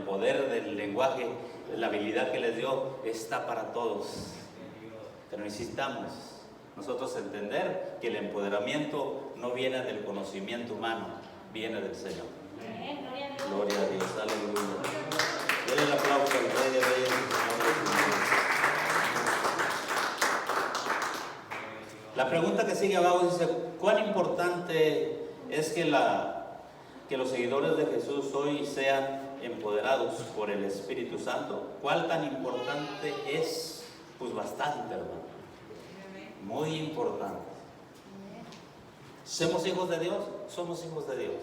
poder del lenguaje, la habilidad que les dio, está para todos. Pero necesitamos nosotros entender que el empoderamiento no viene del conocimiento humano, viene del Señor. Gloria a Dios, aleluya. Denle el aplauso al Rey de Reyes. La pregunta que sigue abajo dice, ¿cuán importante es que los seguidores de Jesús hoy sean empoderados por el Espíritu Santo? ¿Cuál tan importante es? Pues bastante, hermano. Muy importante. ¿Somos hijos de Dios? Somos hijos de Dios.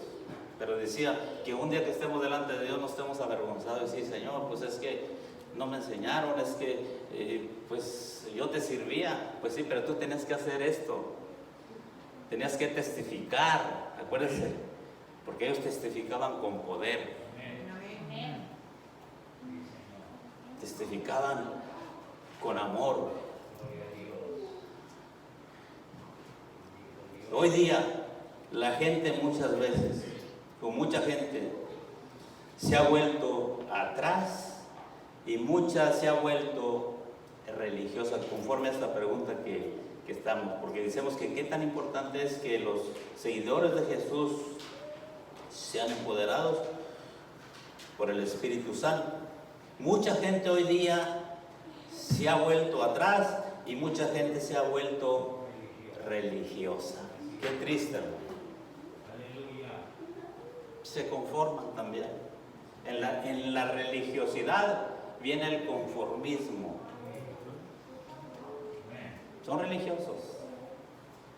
Pero decía que un día que estemos delante de Dios no estemos avergonzados y decir, Señor, pues es que no me enseñaron, es que pues yo te servía. Pues sí, pero tú tenías que hacer esto. Tenías que testificar, acuérdense, porque ellos testificaban con poder. Amén. Testificaban con amor. Hoy día la gente muchas veces, con mucha gente, se ha vuelto atrás y mucha se ha vuelto religiosa, conforme a esta pregunta que estamos, porque decimos que qué tan importante es que los seguidores de Jesús sean empoderados por el Espíritu Santo. Mucha gente hoy día se ha vuelto atrás y mucha gente se ha vuelto religiosa. Qué triste, hermano. Se conforman también. En la religiosidad viene el conformismo. Son religiosos.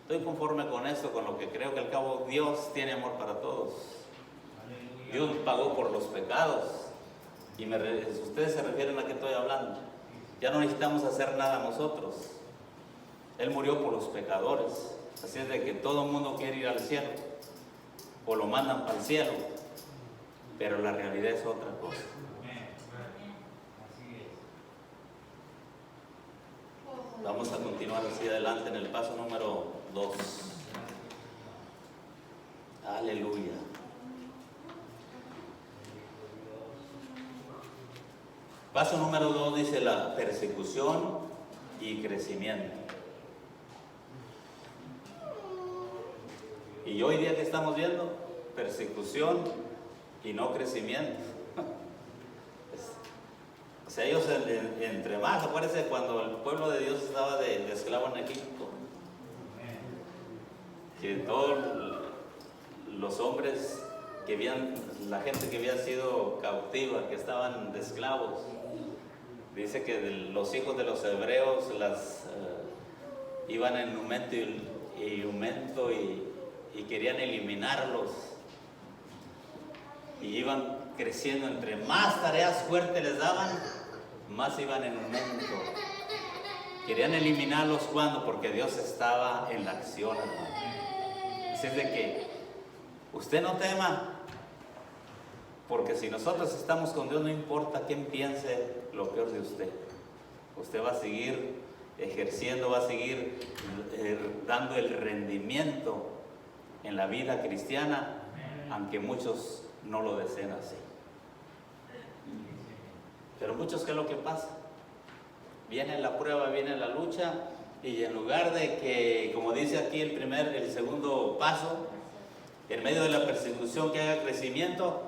Estoy conforme con esto, con lo que creo que al cabo Dios tiene amor para todos. Dios pagó por los pecados. Y ustedes se refieren a qué estoy hablando. Ya no necesitamos hacer nada nosotros. Él murió por los pecadores. Así es de que todo el mundo quiere ir al cielo. O lo mandan para el cielo. Pero la realidad es otra cosa. Vamos a continuar hacia adelante en el paso número 2. Aleluya. Paso número 2 dice la persecución y crecimiento. Y hoy día que estamos viendo, persecución y no crecimiento. O sea, ellos entre más, acuérdense cuando el pueblo de Dios estaba de esclavo en Egipto, que todos los hombres que habían, la gente que había sido cautiva, que estaban de esclavos, dice que los hijos de los hebreos iban en aumento y querían eliminarlos, y iban creciendo. Entre más tareas fuertes les daban, más iban en aumento. Querían eliminarlos. ¿Cuándo? Porque Dios estaba en la acción, hermano. Así es de que usted no tema, porque si nosotros estamos con Dios, no importa quién piense lo peor de usted. Usted va a seguir ejerciendo, va a seguir dando el rendimiento en la vida cristiana, aunque muchos no lo deseen así. Pero muchos, ¿qué es lo que pasa? Viene la prueba, viene la lucha, y en lugar de que, como dice aquí el segundo paso, en medio de la persecución que haya crecimiento,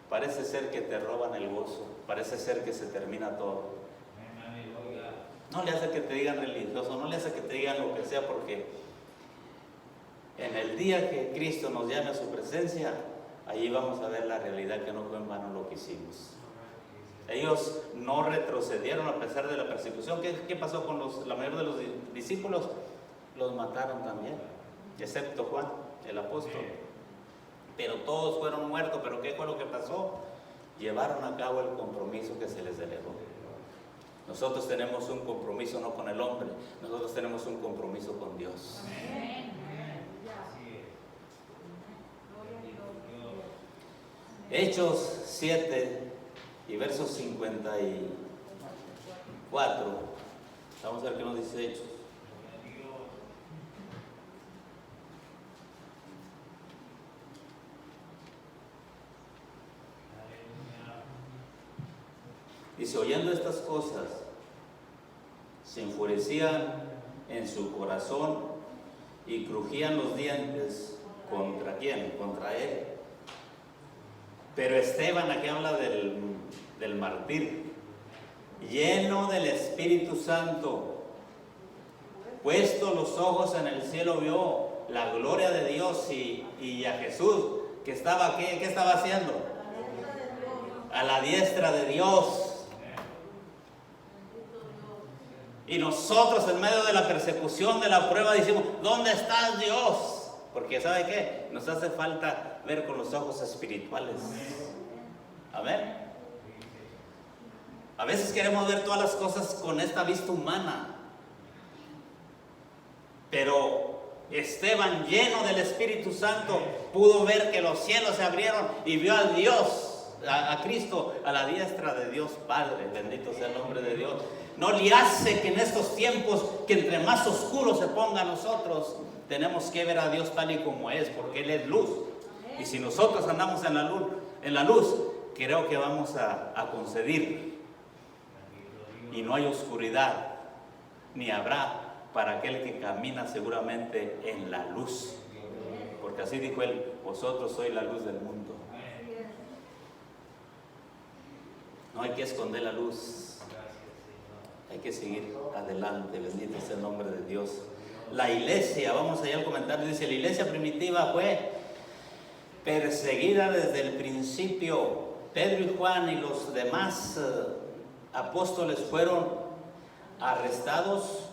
parece ser que te roban el gozo, parece ser que se termina todo. No le hace que te digan religioso, no le hace que te digan lo que sea, porque en el día que Cristo nos llame a su presencia, allí vamos a ver la realidad, que no fue en vano lo que hicimos. Ellos no retrocedieron a pesar de la persecución. ¿Qué pasó con la mayoría de los discípulos? Los mataron también, excepto Juan, el apóstol. Pero todos fueron muertos. ¿Pero qué fue lo que pasó? Llevaron a cabo el compromiso que se les delegó. Nosotros tenemos un compromiso no con el hombre, nosotros tenemos un compromiso con Dios. Amén. Hechos 7 y versos 54. Vamos a ver qué nos dice Hechos. Dice: oyendo estas cosas, se enfurecían en su corazón y crujían los dientes. ¿Contra quién? Contra él. Pero Esteban, aquí habla del mártir, lleno del Espíritu Santo, puesto los ojos en el cielo, vio la gloria de Dios y a Jesús, que estaba, ¿qué estaba haciendo? A la diestra de Dios. Y nosotros, en medio de la persecución, de la prueba, decimos: ¿dónde estás, Dios? Porque ¿sabe qué? Nos hace falta ver con los ojos espirituales. Amén. A veces queremos ver todas las cosas con esta vista humana. Pero Esteban, lleno del Espíritu Santo, pudo ver que los cielos se abrieron y vio a Dios, a Cristo, a la diestra de Dios Padre. Bendito sea el nombre de Dios. No le hace que en estos tiempos, que entre más oscuro se ponga a nosotros, tenemos que ver a Dios tal y como es, porque Él es luz. Y si nosotros andamos en la luz, creo que vamos a conceder. Y no hay oscuridad, ni habrá para aquel que camina seguramente en la luz. Porque así dijo Él, vosotros sois la luz del mundo. No hay que esconder la luz. Hay que seguir adelante. Bendito sea el nombre de Dios. La iglesia, vamos allá al comentario, dice, la iglesia primitiva fue perseguida desde el principio. Pedro y Juan y los demás apóstoles fueron arrestados,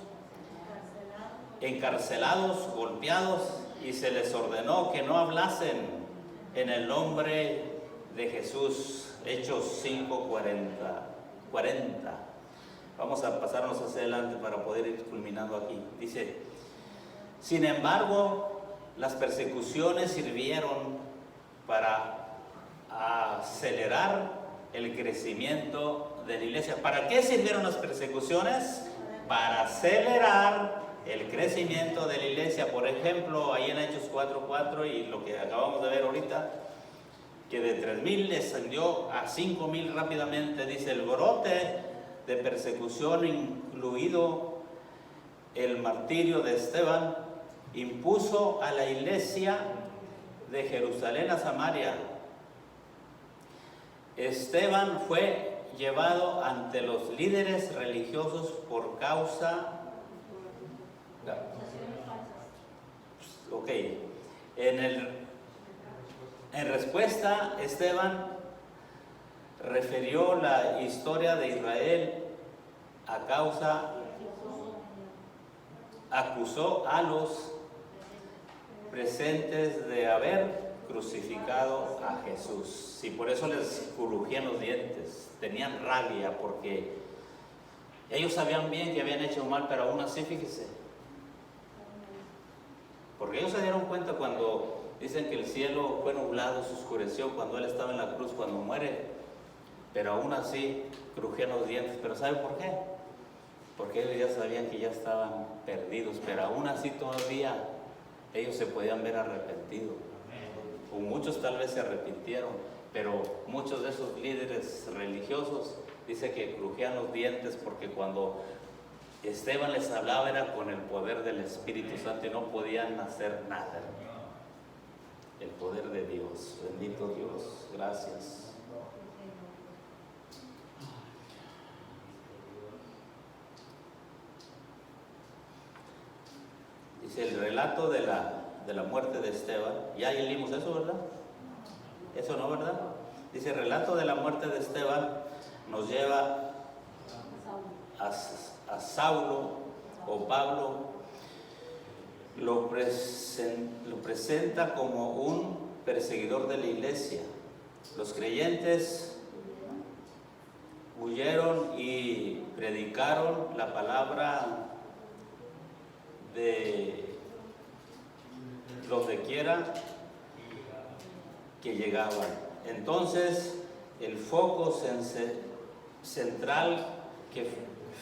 encarcelados, golpeados, y se les ordenó que no hablasen en el nombre de Jesús. Hechos 5:40. Vamos a pasarnos hacia adelante para poder ir culminando aquí. Dice, sin embargo, las persecuciones sirvieron para acelerar el crecimiento de la iglesia. ¿Para qué sirvieron las persecuciones? Para acelerar el crecimiento de la iglesia. Por ejemplo, ahí en Hechos 4:4 y lo que acabamos de ver ahorita, que de 3,000 descendió a 5,000 rápidamente. Dice, el brote de persecución, incluido el martirio de Esteban, impuso a la iglesia de Jerusalén a Samaria. Esteban fue llevado ante los líderes religiosos por causa... Ok, en respuesta, Esteban refirió la historia de Israel acusó a los presentes de haber crucificado a Jesús. Y por eso les crujían los dientes, tenían rabia, porque ellos sabían bien que habían hecho mal, pero aún así, fíjese, porque ellos se dieron cuenta cuando dicen que el cielo fue nublado, se oscureció cuando Él estaba en la cruz, cuando muere, pero aún así crujían los dientes. ¿Pero sabe por qué? Porque ellos ya sabían que ya estaban perdidos, pero aún así todavía ellos se podían ver arrepentidos. O muchos tal vez se arrepintieron, pero muchos de esos líderes religiosos dice que crujían los dientes porque cuando Esteban les hablaba era con el poder del Espíritu Santo y no podían hacer nada. El poder de Dios. Bendito Dios. Gracias. Dice el relato de la muerte de Esteban. Ya leímos eso, ¿verdad? Eso no, ¿verdad? Dice el relato de la muerte de Esteban nos lleva a Saulo o Pablo. Lo presenta como un perseguidor de la iglesia. Los creyentes huyeron y predicaron la palabra de donde quiera que llegaban. Entonces, el foco central que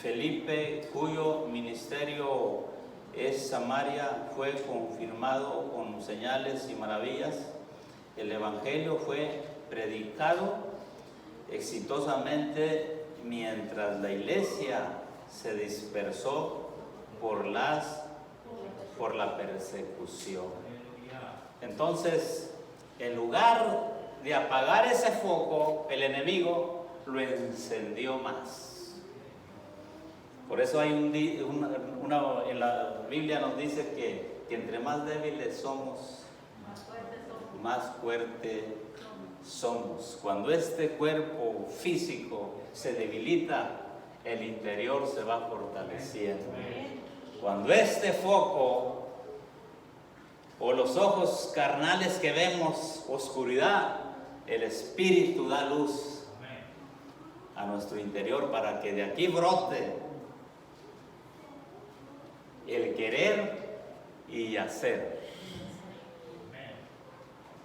Felipe, cuyo ministerio es Samaria, fue confirmado con señales y maravillas. El evangelio fue predicado exitosamente mientras la iglesia se dispersó por la persecución. Entonces, en lugar de apagar ese foco, el enemigo lo encendió más. Por eso hay en la Biblia nos dice que entre más débiles somos, más fuerte somos. Cuando este cuerpo físico se debilita, el interior se va fortaleciendo. Cuando este foco o los ojos carnales que vemos oscuridad, el Espíritu da luz. a nuestro interior para que de aquí brote el querer y hacer.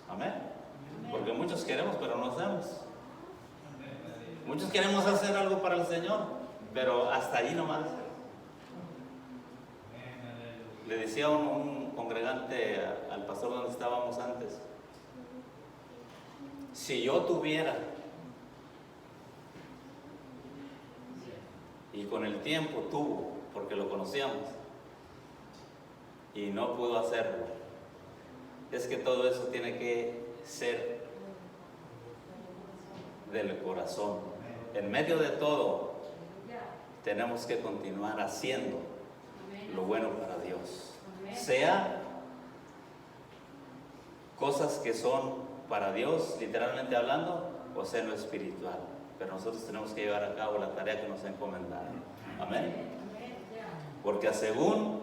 Amén. Porque muchos queremos, pero no hacemos. Muchos queremos hacer algo para el Señor, pero hasta allí nomás. Le decía un congregante al pastor donde estábamos antes: si yo tuviera, y con el tiempo tuvo, porque lo conocíamos, y no pudo hacerlo, es que todo eso tiene que ser del corazón. En medio de todo, tenemos que continuar haciendo lo bueno para Dios. Sea cosas que son para Dios, literalmente hablando, o sea en lo espiritual. Pero nosotros tenemos que llevar a cabo la tarea que nos ha encomendado. Amén. Porque según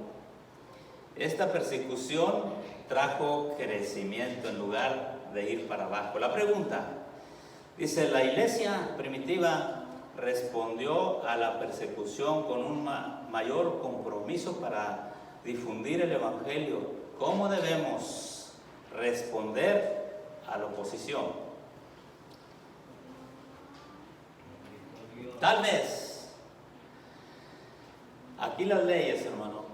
esta persecución trajo crecimiento en lugar de ir para abajo. La pregunta dice: la iglesia primitiva respondió a la persecución con un mayor compromiso para difundir el evangelio. ¿Cómo debemos responder a la oposición? Tal vez aquí las leyes, hermano,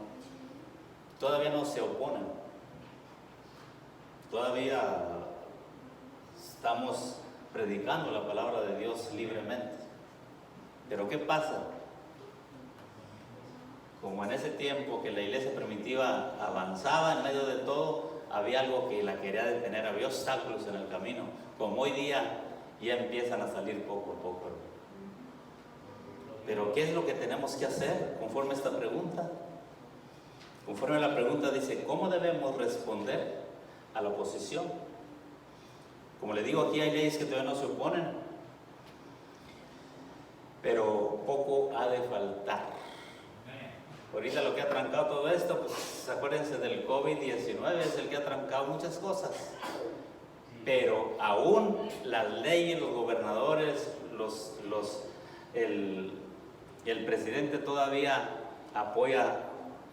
todavía no se oponen. Todavía estamos predicando la palabra de Dios libremente. Pero ¿qué pasa? Como en ese tiempo que la iglesia primitiva avanzaba en medio de todo, había algo que la quería detener, había obstáculos en el camino. Como hoy día ya empiezan a salir poco a poco. Pero ¿qué es lo que tenemos que hacer conforme a esta pregunta? Conforme a la pregunta dice: ¿cómo debemos responder a la oposición? Como le digo, aquí hay leyes que todavía no se oponen, pero poco ha de faltar. Ahorita lo que ha trancado todo esto, pues acuérdense del COVID-19, es el que ha trancado muchas cosas. Pero aún las leyes, los gobernadores, el presidente todavía apoya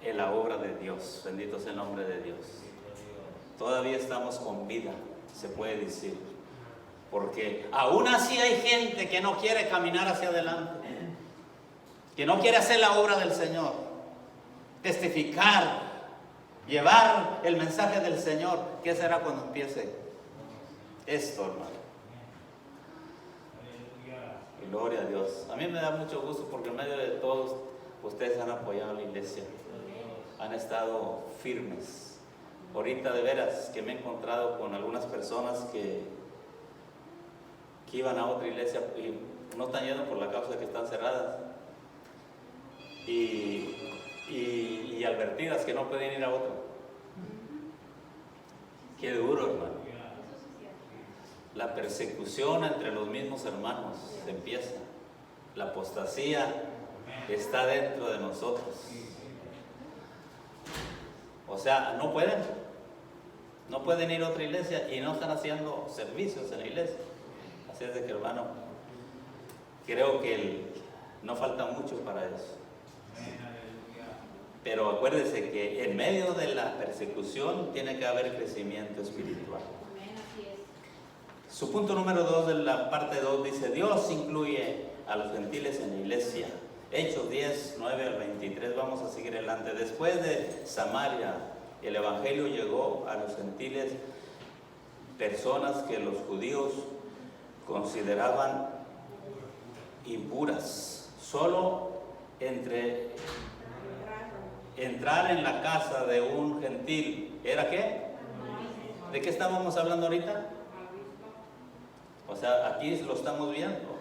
en la obra de Dios. Bendito sea el nombre de Dios. Todavía estamos con vida, se puede decir. Porque aún así hay gente que no quiere caminar hacia adelante, que no quiere hacer la obra del Señor, testificar, llevar el mensaje del Señor. ¿Qué será cuando empiece esto, hermano? Gloria a Dios. A mí me da mucho gusto porque en medio de todos ustedes han apoyado a la iglesia, han estado firmes. Ahorita de veras que me he encontrado con algunas personas que iban a otra iglesia y no están yendo por la causa de que están cerradas y advertidas que no pueden ir a otra. Qué duro, hermano. La persecución entre los mismos hermanos se empieza. La apostasía está dentro de nosotros. O sea, no pueden ir a otra iglesia y no están haciendo servicios en la iglesia. Así es de que, hermano, creo que no falta mucho para eso. Pero acuérdese que en medio de la persecución tiene que haber crecimiento espiritual. Su punto número 2 de la parte 2 dice: Dios incluye a los gentiles en la iglesia. Hechos 10, 9 al 23, vamos a seguir adelante. Después de Samaria, el evangelio llegó a los gentiles, personas que los judíos consideraban impuras. Solo entrar en la casa de un gentil, ¿era qué? ¿De qué estábamos hablando ahorita? O sea, aquí lo estamos viendo.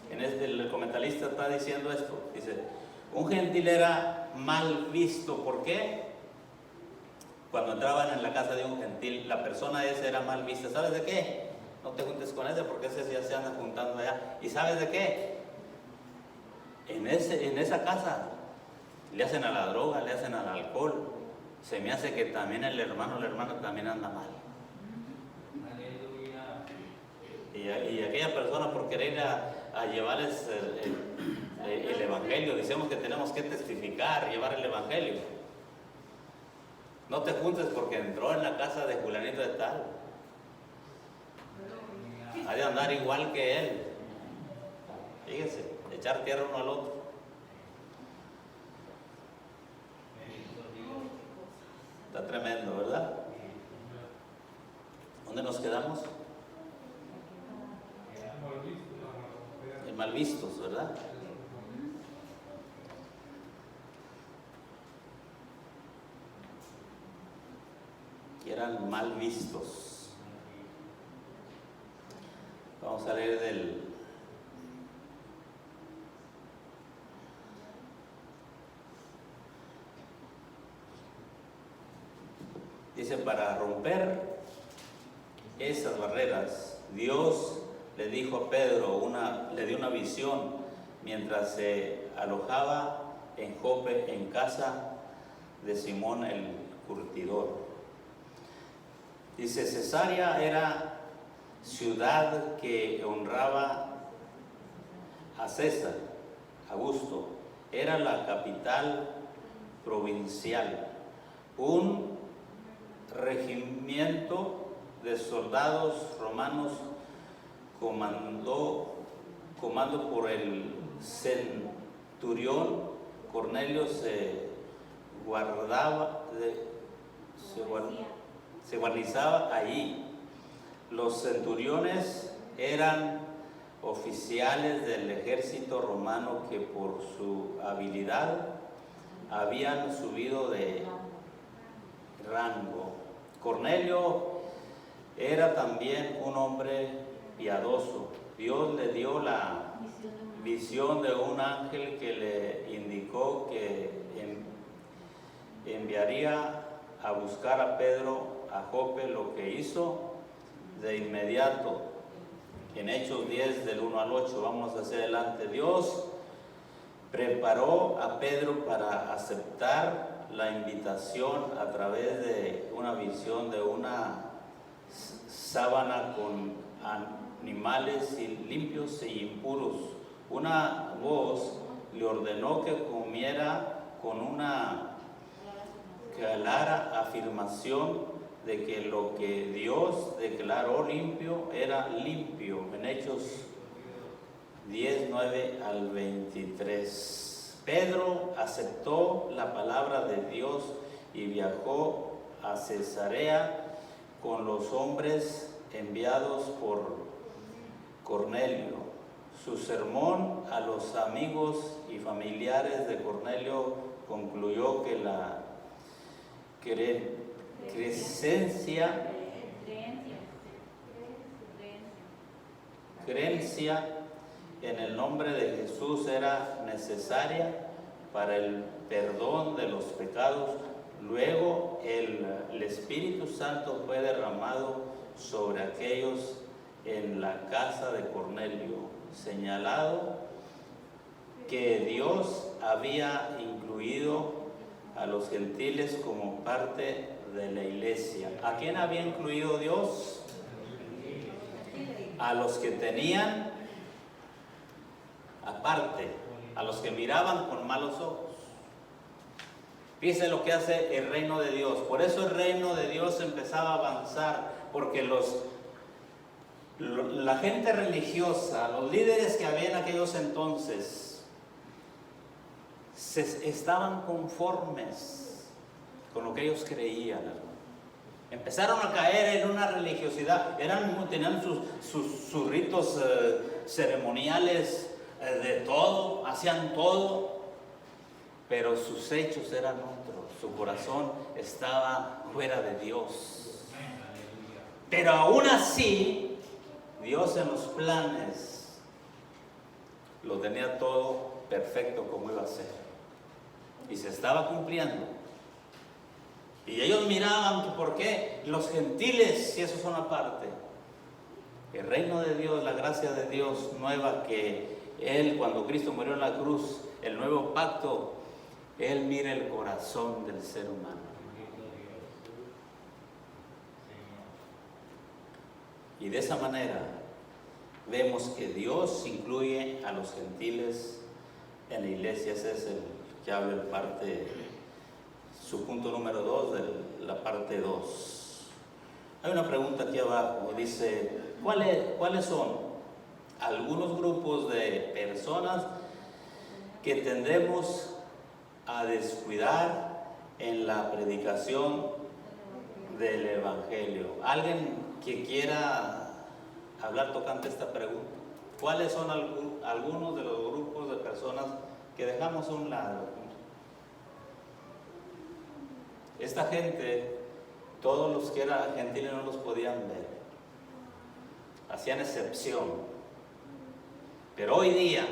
El comentarista está diciendo esto. Dice: un gentil era mal visto. ¿Por qué? Cuando entraban en la casa de un gentil, la persona esa era mal vista. ¿Sabes de qué? No te juntes con ese porque ese ya se anda juntando allá. ¿Y sabes de qué? En esa casa le hacen a la droga, le hacen al alcohol. Se me hace que también el hermano o la hermana también anda mal. Y aquella persona, por querer ir a a llevarles el Evangelio. Decimos que tenemos que testificar, llevar el Evangelio. No te juntes porque entró en la casa de fulanito de tal. Ha de andar igual que él. Fíjense, echar tierra uno al otro. Está tremendo, ¿verdad? ¿Dónde nos quedamos? En mal vistos, ¿verdad? Que eran mal vistos. Vamos a leer del dice, para romper esas barreras, Dios le dijo a Pedro, le dio una visión mientras se alojaba en Jope, en casa de Simón el curtidor. Dice, Cesarea era ciudad que honraba a César, Augusto. Era la capital provincial. Un regimiento de soldados romanos comando por el centurión Cornelio se guarnizaba allí. Los centuriones eran oficiales del ejército romano que por su habilidad habían subido de rango. Cornelio era también un hombre piadoso. Dios le dio la visión de un ángel que le indicó que enviaría a buscar a Pedro a Jope, lo que hizo de inmediato en Hechos 10 del 1 al 8. Vamos hacia adelante. Dios preparó a Pedro para aceptar la invitación a través de una visión de una sábana con animales limpios e impuros. Una voz le ordenó que comiera con una clara afirmación de que lo que Dios declaró limpio era limpio. En Hechos 10, 9 al 23. Pedro aceptó la palabra de Dios y viajó a Cesarea con los hombres enviados por Cornelio. Su sermón a los amigos y familiares de Cornelio concluyó que la creencia en el nombre de Jesús era necesaria para el perdón de los pecados. Luego el Espíritu Santo fue derramado sobre aquellos en la casa de Cornelio, señalado que Dios había incluido a los gentiles como parte de la iglesia. ¿A quién había incluido Dios? A los que tenían aparte, a los que miraban con malos ojos. Fíjense lo que hace el reino de Dios. Por eso el reino de Dios empezaba a avanzar, porque la gente religiosa, los líderes que había en aquellos entonces, estaban conformes con lo que ellos creían. Empezaron a caer en una religiosidad, tenían sus ritos ceremoniales de todo, hacían todo, pero sus hechos eran otros, su corazón estaba fuera de Dios. Pero aún así, Dios en los planes lo tenía todo perfecto como iba a ser. Y se estaba cumpliendo. Y ellos miraban, ¿por qué? Los gentiles, si eso son aparte. El reino de Dios, la gracia de Dios nueva que Él, cuando Cristo murió en la cruz, el nuevo pacto, Él mira el corazón del ser humano. Y de esa manera, vemos que Dios incluye a los gentiles en la iglesia. Ese es el que habla en parte, su punto número 2 de la parte 2. Hay una pregunta aquí abajo, dice, ¿cuáles son algunos grupos de personas que tendemos a descuidar en la predicación del Evangelio? ¿Alguien que quiera hablar tocante esta pregunta? ¿Cuáles son algunos de los grupos de personas que dejamos a un lado? Esta gente, todos los que eran gentiles no los podían ver, hacían excepción. Pero hoy día,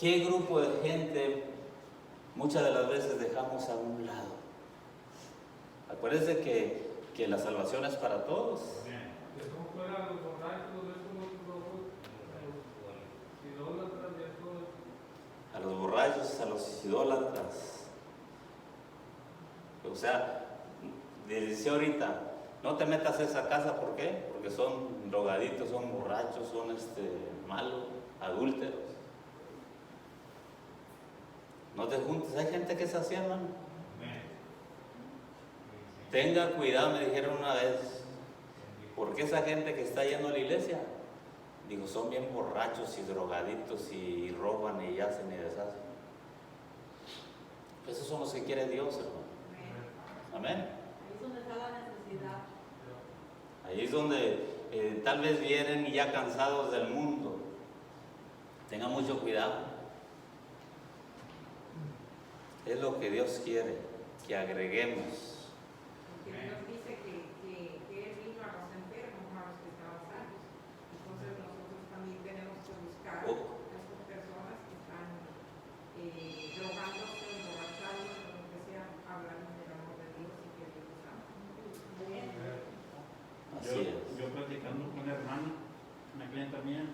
¿qué grupo de gente muchas de las veces dejamos a un lado? Acuérdense que la salvación es para todos. A los borrachos, a los idólatras. O sea, dice ahorita, no te metas a esa casa, ¿por qué? Porque son drogaditos, son borrachos, son malos, adúlteros. No te juntes, hay gente que es así, hermano. Tenga cuidado, me dijeron una vez, porque esa gente que está yendo a la iglesia, digo, son bien borrachos y drogaditos y roban y hacen y deshacen. Esos son los que quiere Dios, hermano. Amén. Ahí es donde está la necesidad. Ahí es donde tal vez vienen y ya cansados del mundo. Tengan mucho cuidado. Es lo que Dios quiere, que agreguemos. Porque Dios dice que Él vino a los enfermos, no a los que estaban sanos. Entonces nosotros también tenemos que buscar a estas personas que están drogándose, emborrachándose, lo que sea, hablando del amor de Dios y que Dios los ama. Así es. Yo platicando con una hermana, una clienta mía,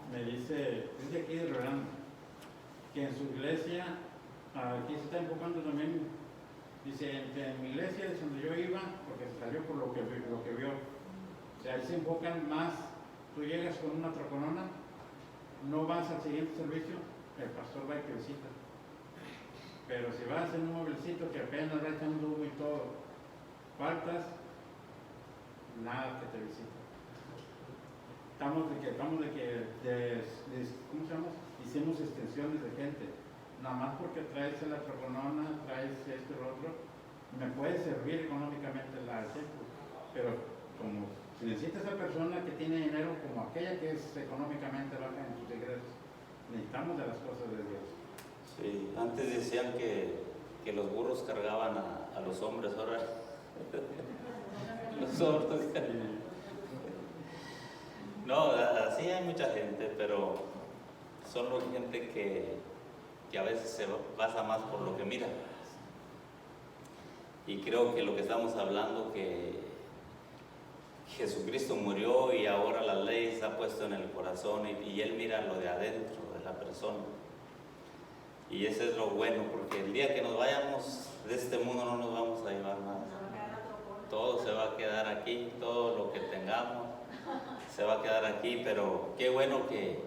me dice, es de aquí de Rolando, que en su iglesia, aquí se está enfocando también, dice, en mi iglesia es donde yo iba, porque se salió por lo que vio. O sea, ahí se enfocan más, tú llegas con una troconona, no vas al siguiente servicio, el pastor va y te visita. Pero si vas en un movilcito que apenas va echando humo y todo, faltas, nada que te visita. ¿Cómo se llama? Hicimos extensiones de gente. Nada más porque traes la troconona, traes esto y lo otro, me puede servir económicamente el templo. Pero como si necesitas a esa persona que tiene dinero como aquella que es económicamente baja en sus ingresos, necesitamos de las cosas de Dios. Sí, antes decían que los burros cargaban a los hombres, ahora los hombres. No, así hay mucha gente, pero son gente que a veces se basa más por lo que mira. Y creo que lo que estamos hablando, que Jesucristo murió y ahora la ley se ha puesto en el corazón y Él mira lo de adentro de la persona. Y ese es lo bueno, porque el día que nos vayamos de este mundo no nos vamos a llevar nada. Todo se va a quedar aquí, todo lo que tengamos se va a quedar aquí, pero qué bueno que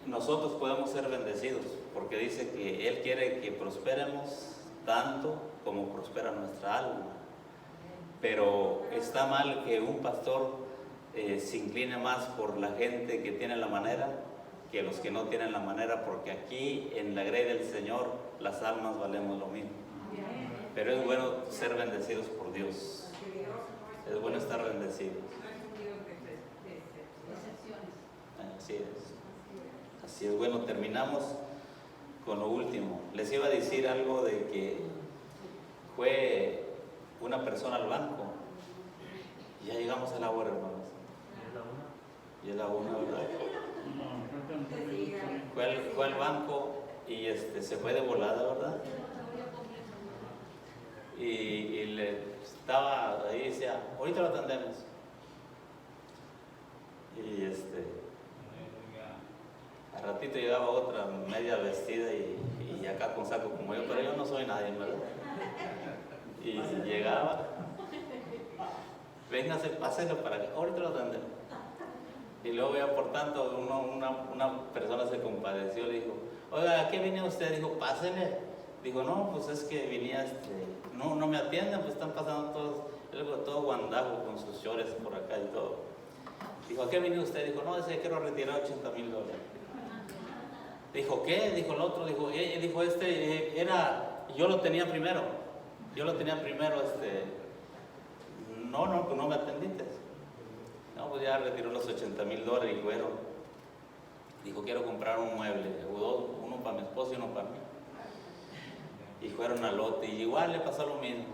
nosotros podemos ser bendecidos, porque dice que Él quiere que prosperemos tanto como prospera nuestra alma. Pero está mal que un pastor se incline más por la gente que tiene la manera que los que no tienen la manera, porque aquí en la grey del Señor las almas valemos lo mismo. Pero es bueno ser bendecidos por Dios. Es bueno estar bendecidos. Así es. Así es. Bueno, terminamos con lo último. Les iba a decir algo de que fue una persona al banco. Ya llegamos a la hora, hermanos. Y es la una, ¿verdad? Fue al banco y se fue de volada, ¿verdad? Y le estaba ahí y decía, ahorita lo atendemos. Y al ratito llegaba otra media vestida y acá con saco como yo, pero yo no soy nadie, ¿verdad? Y llegaba véngase, páselo para acá, ahorita lo atendemos. Y luego ya por tanto una persona se compadeció, le dijo, oiga, ¿a qué venía usted? Dijo, pásele. Dijo, no, pues es que venía, no me atienden, pues están pasando todo guandajo con sus shorts por acá y todo. Dijo, ¿a qué venía usted? Dijo, no, dice, quiero retirar $80,000. Dijo, ¿qué? Dijo el otro, dijo, yo lo tenía primero, no, pues no me atendiste. No, pues ya retiró los $80,000 y fueron. Dijo, quiero comprar un mueble, uno para mi esposo y uno para mí. Y fueron al lote y igual le pasó lo mismo.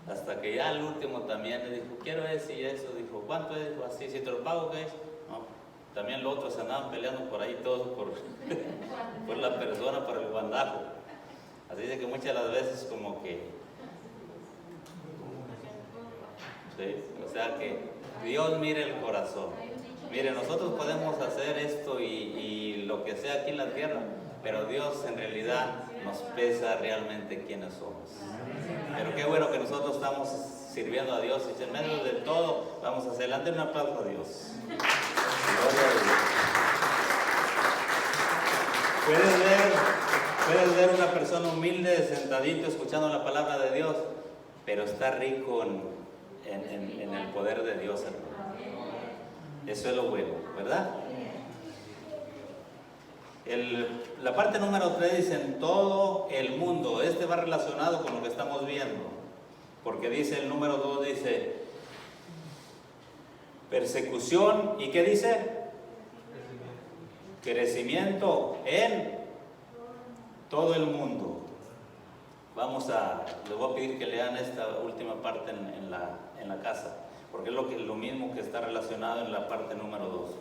Hasta que ya al último también le dijo, quiero eso y eso. Dijo, ¿cuánto es? Dijo, así, si te lo pago, ¿qué es? No. También los otros se andaban peleando por ahí todos por la persona, por el guandajo. Así de que muchas de las veces como que, ¿sí? O sea que Dios mire el corazón. Mire, nosotros podemos hacer esto y lo que sea aquí en la tierra, pero Dios en realidad nos pesa realmente quiénes somos. Pero qué bueno que nosotros estamos sirviendo a Dios y en medio de todo vamos hacia adelante. Un aplauso a Dios. Gloria a Dios. Puedes ver una persona humilde sentadito escuchando la palabra de Dios, pero está rico en el poder de Dios, hermano. Eso es lo bueno, ¿verdad? La parte número 3 dice en todo el mundo. Este va relacionado con lo que estamos viendo, porque dice el número 2, dice persecución, ¿y qué dice? Crecimiento en todo el mundo. Les voy a pedir que lean esta última parte en la casa, porque es lo mismo que está relacionado en la parte número 2.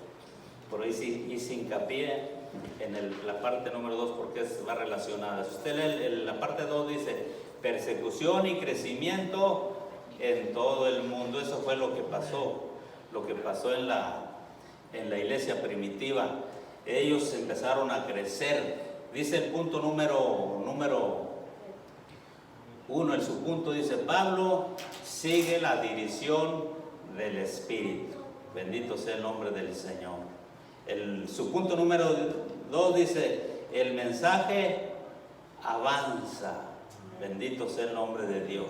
Por ahí sí hice hincapié en la parte número 2 porque va relacionada. Si usted lee la parte 2 dice persecución y crecimiento en todo el mundo. Eso fue lo que pasó en la iglesia primitiva. Ellos empezaron a crecer. Dice el punto número 1, el subpunto dice Pablo sigue la división del Espíritu. Bendito sea el nombre del Señor. El subpunto número 2 dice el mensaje avanza. Bendito sea el nombre de Dios.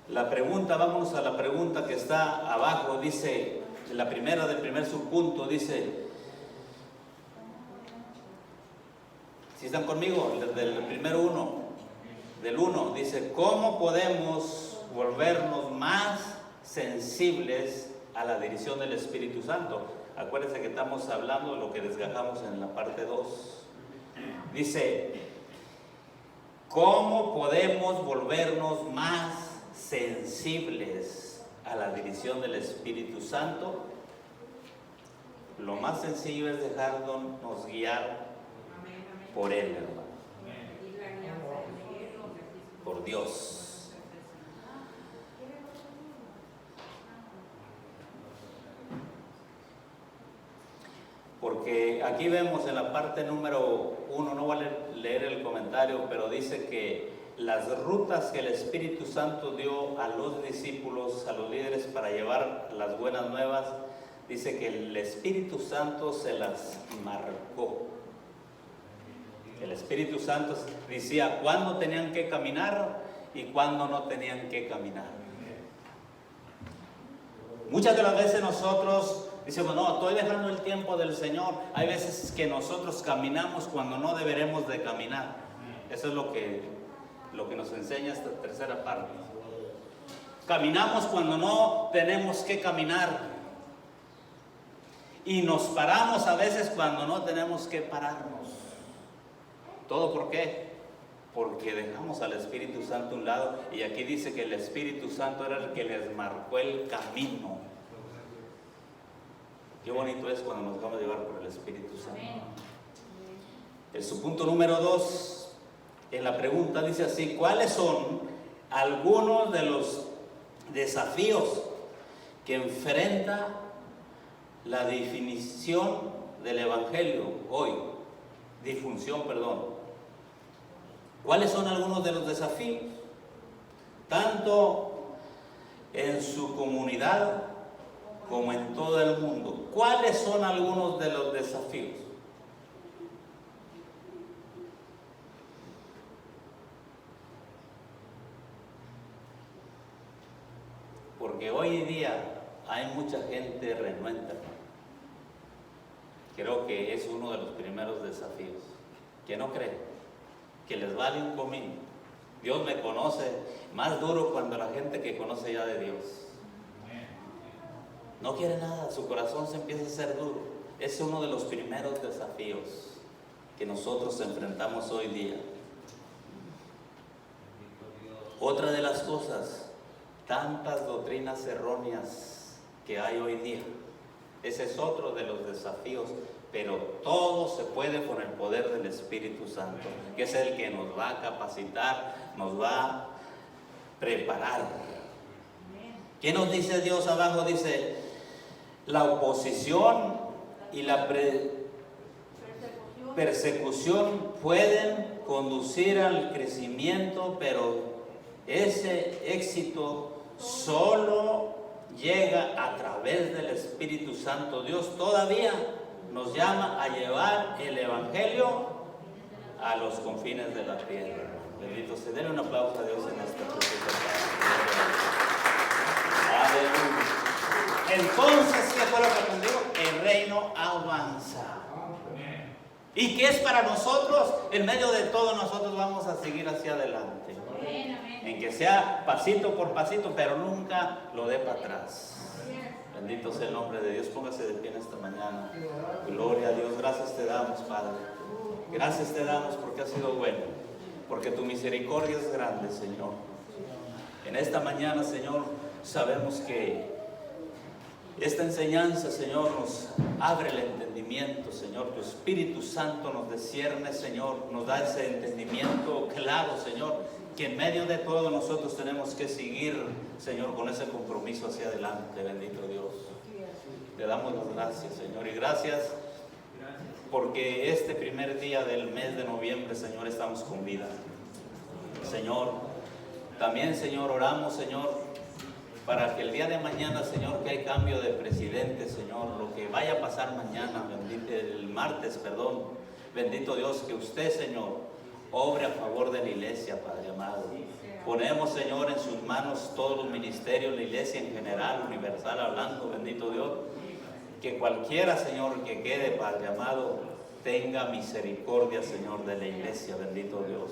La pregunta, vámonos a la pregunta que está abajo, dice, la primera del primer subpunto, dice, si están conmigo, del primero del 1, dice, ¿cómo podemos volvernos más sensibles a la dirección del Espíritu Santo? Acuérdense que estamos hablando de lo que desgajamos en la parte 2. Dice, ¿cómo podemos volvernos más sensibles a la dirección del Espíritu Santo? Lo más sencillo es dejarnos guiar por Él, hermano. Por Dios. Porque aquí vemos en la parte número 1, no voy a leer el comentario, pero dice que las rutas que el Espíritu Santo dio a los discípulos, a los líderes para llevar las buenas nuevas, dice que el Espíritu Santo se las marcó. El Espíritu Santo decía cuándo tenían que caminar y cuándo no tenían que caminar. Muchas de las veces nosotros decimos, no, estoy dejando el tiempo del Señor. Hay veces que nosotros caminamos cuando no deberemos de caminar. Eso es lo que nos enseña esta tercera parte. Caminamos cuando no tenemos que caminar. Y nos paramos a veces cuando no tenemos que pararnos. ¿Todo por qué? Porque dejamos al Espíritu Santo a un lado. Y aquí dice que el Espíritu Santo era el que les marcó el camino. Qué bonito es cuando nos dejamos llevar por el Espíritu Santo. El subpunto número 2, en la pregunta dice así, ¿cuáles son algunos de los desafíos que enfrenta la disfunción del Evangelio hoy? ¿Cuáles son algunos de los desafíos? Tanto en su comunidad como en todo el mundo. ¿Cuáles son algunos de los desafíos? Porque hoy en día hay mucha gente renuente. Creo que es uno de los primeros desafíos. Que no cree, que les vale un comino. Dios me conoce más duro cuando la gente que conoce ya de Dios no quiere nada, su corazón se empieza a hacer duro. Es uno de los primeros desafíos que nosotros enfrentamos hoy día. Otra de las cosas, tantas doctrinas erróneas que hay hoy día. Ese es otro de los desafíos, pero todo se puede con el poder del Espíritu Santo, que es el que nos va a capacitar, nos va a preparar. ¿Qué nos dice Dios abajo? Dice, la oposición y la persecución pueden conducir al crecimiento, pero ese éxito solo llega a través del Espíritu Santo. Dios todavía nos llama a llevar el Evangelio a los confines de la tierra. Bendito sea. Denle un aplauso a Dios en esta preciosa tarde. Aleluya. Entonces, ¿qué fue lo que aprendió? El reino avanza. ¿Y qué es para nosotros? En medio de todo nosotros vamos a seguir hacia adelante. En que sea pasito por pasito, pero nunca lo dé para atrás. Bendito sea el nombre de Dios. Póngase de pie en esta mañana. Gloria a Dios. Gracias te damos, Padre. Gracias te damos porque has sido bueno, porque tu misericordia es grande, Señor. En esta mañana, Señor, sabemos que esta enseñanza, Señor, nos abre el entendimiento, Señor. Tu Espíritu Santo nos descierne, Señor. Nos da ese entendimiento claro, Señor, que en medio de todo nosotros tenemos que seguir, Señor, con ese compromiso hacia adelante. Bendito Dios. Te damos las gracias, Señor, y gracias porque este primer día del mes de noviembre, Señor, estamos con vida. Señor, también, Señor, oramos, Señor, para que el día de mañana, Señor, que hay cambio de presidente, Señor, lo que vaya a pasar mañana, el martes, perdón, bendito Dios, que usted, Señor, obre a favor de la iglesia, Padre amado. Ponemos, Señor, en sus manos todos los ministerios, la iglesia en general, universal, hablando, bendito Dios, que cualquiera, Señor, que quede, Padre amado, tenga misericordia, Señor, de la iglesia, bendito Dios.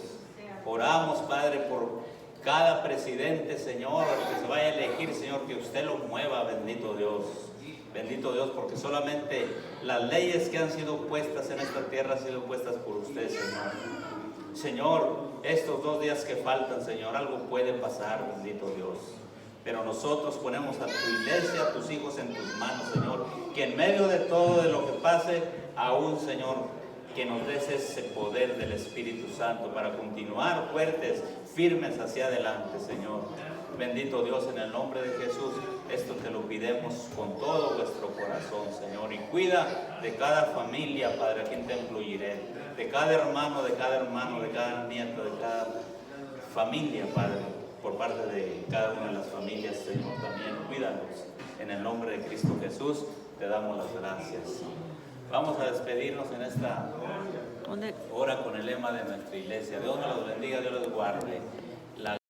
Oramos, Padre, por cada presidente, Señor, que se vaya a elegir, Señor, que usted lo mueva, bendito Dios. Bendito Dios, porque solamente las leyes que han sido puestas en esta tierra han sido puestas por usted, Señor. Señor, estos 2 días que faltan, Señor, algo puede pasar, bendito Dios. Pero nosotros ponemos a tu iglesia, a tus hijos en tus manos, Señor. Que en medio de todo de lo que pase, aún, Señor, que nos des ese poder del Espíritu Santo para continuar fuertes, firmes hacia adelante, Señor. Bendito Dios, en el nombre de Jesús, esto te lo pidemos con todo nuestro corazón, Señor. Y cuida de cada familia, Padre, aquí en Templo Jireh, de cada hermano, de cada nieto, de cada familia, Padre, por parte de cada una de las familias, Señor, también cuídanos. En el nombre de Cristo Jesús, te damos las gracias. Vamos a despedirnos en esta hora con el lema de nuestra iglesia. Dios nos los bendiga, Dios los guarde.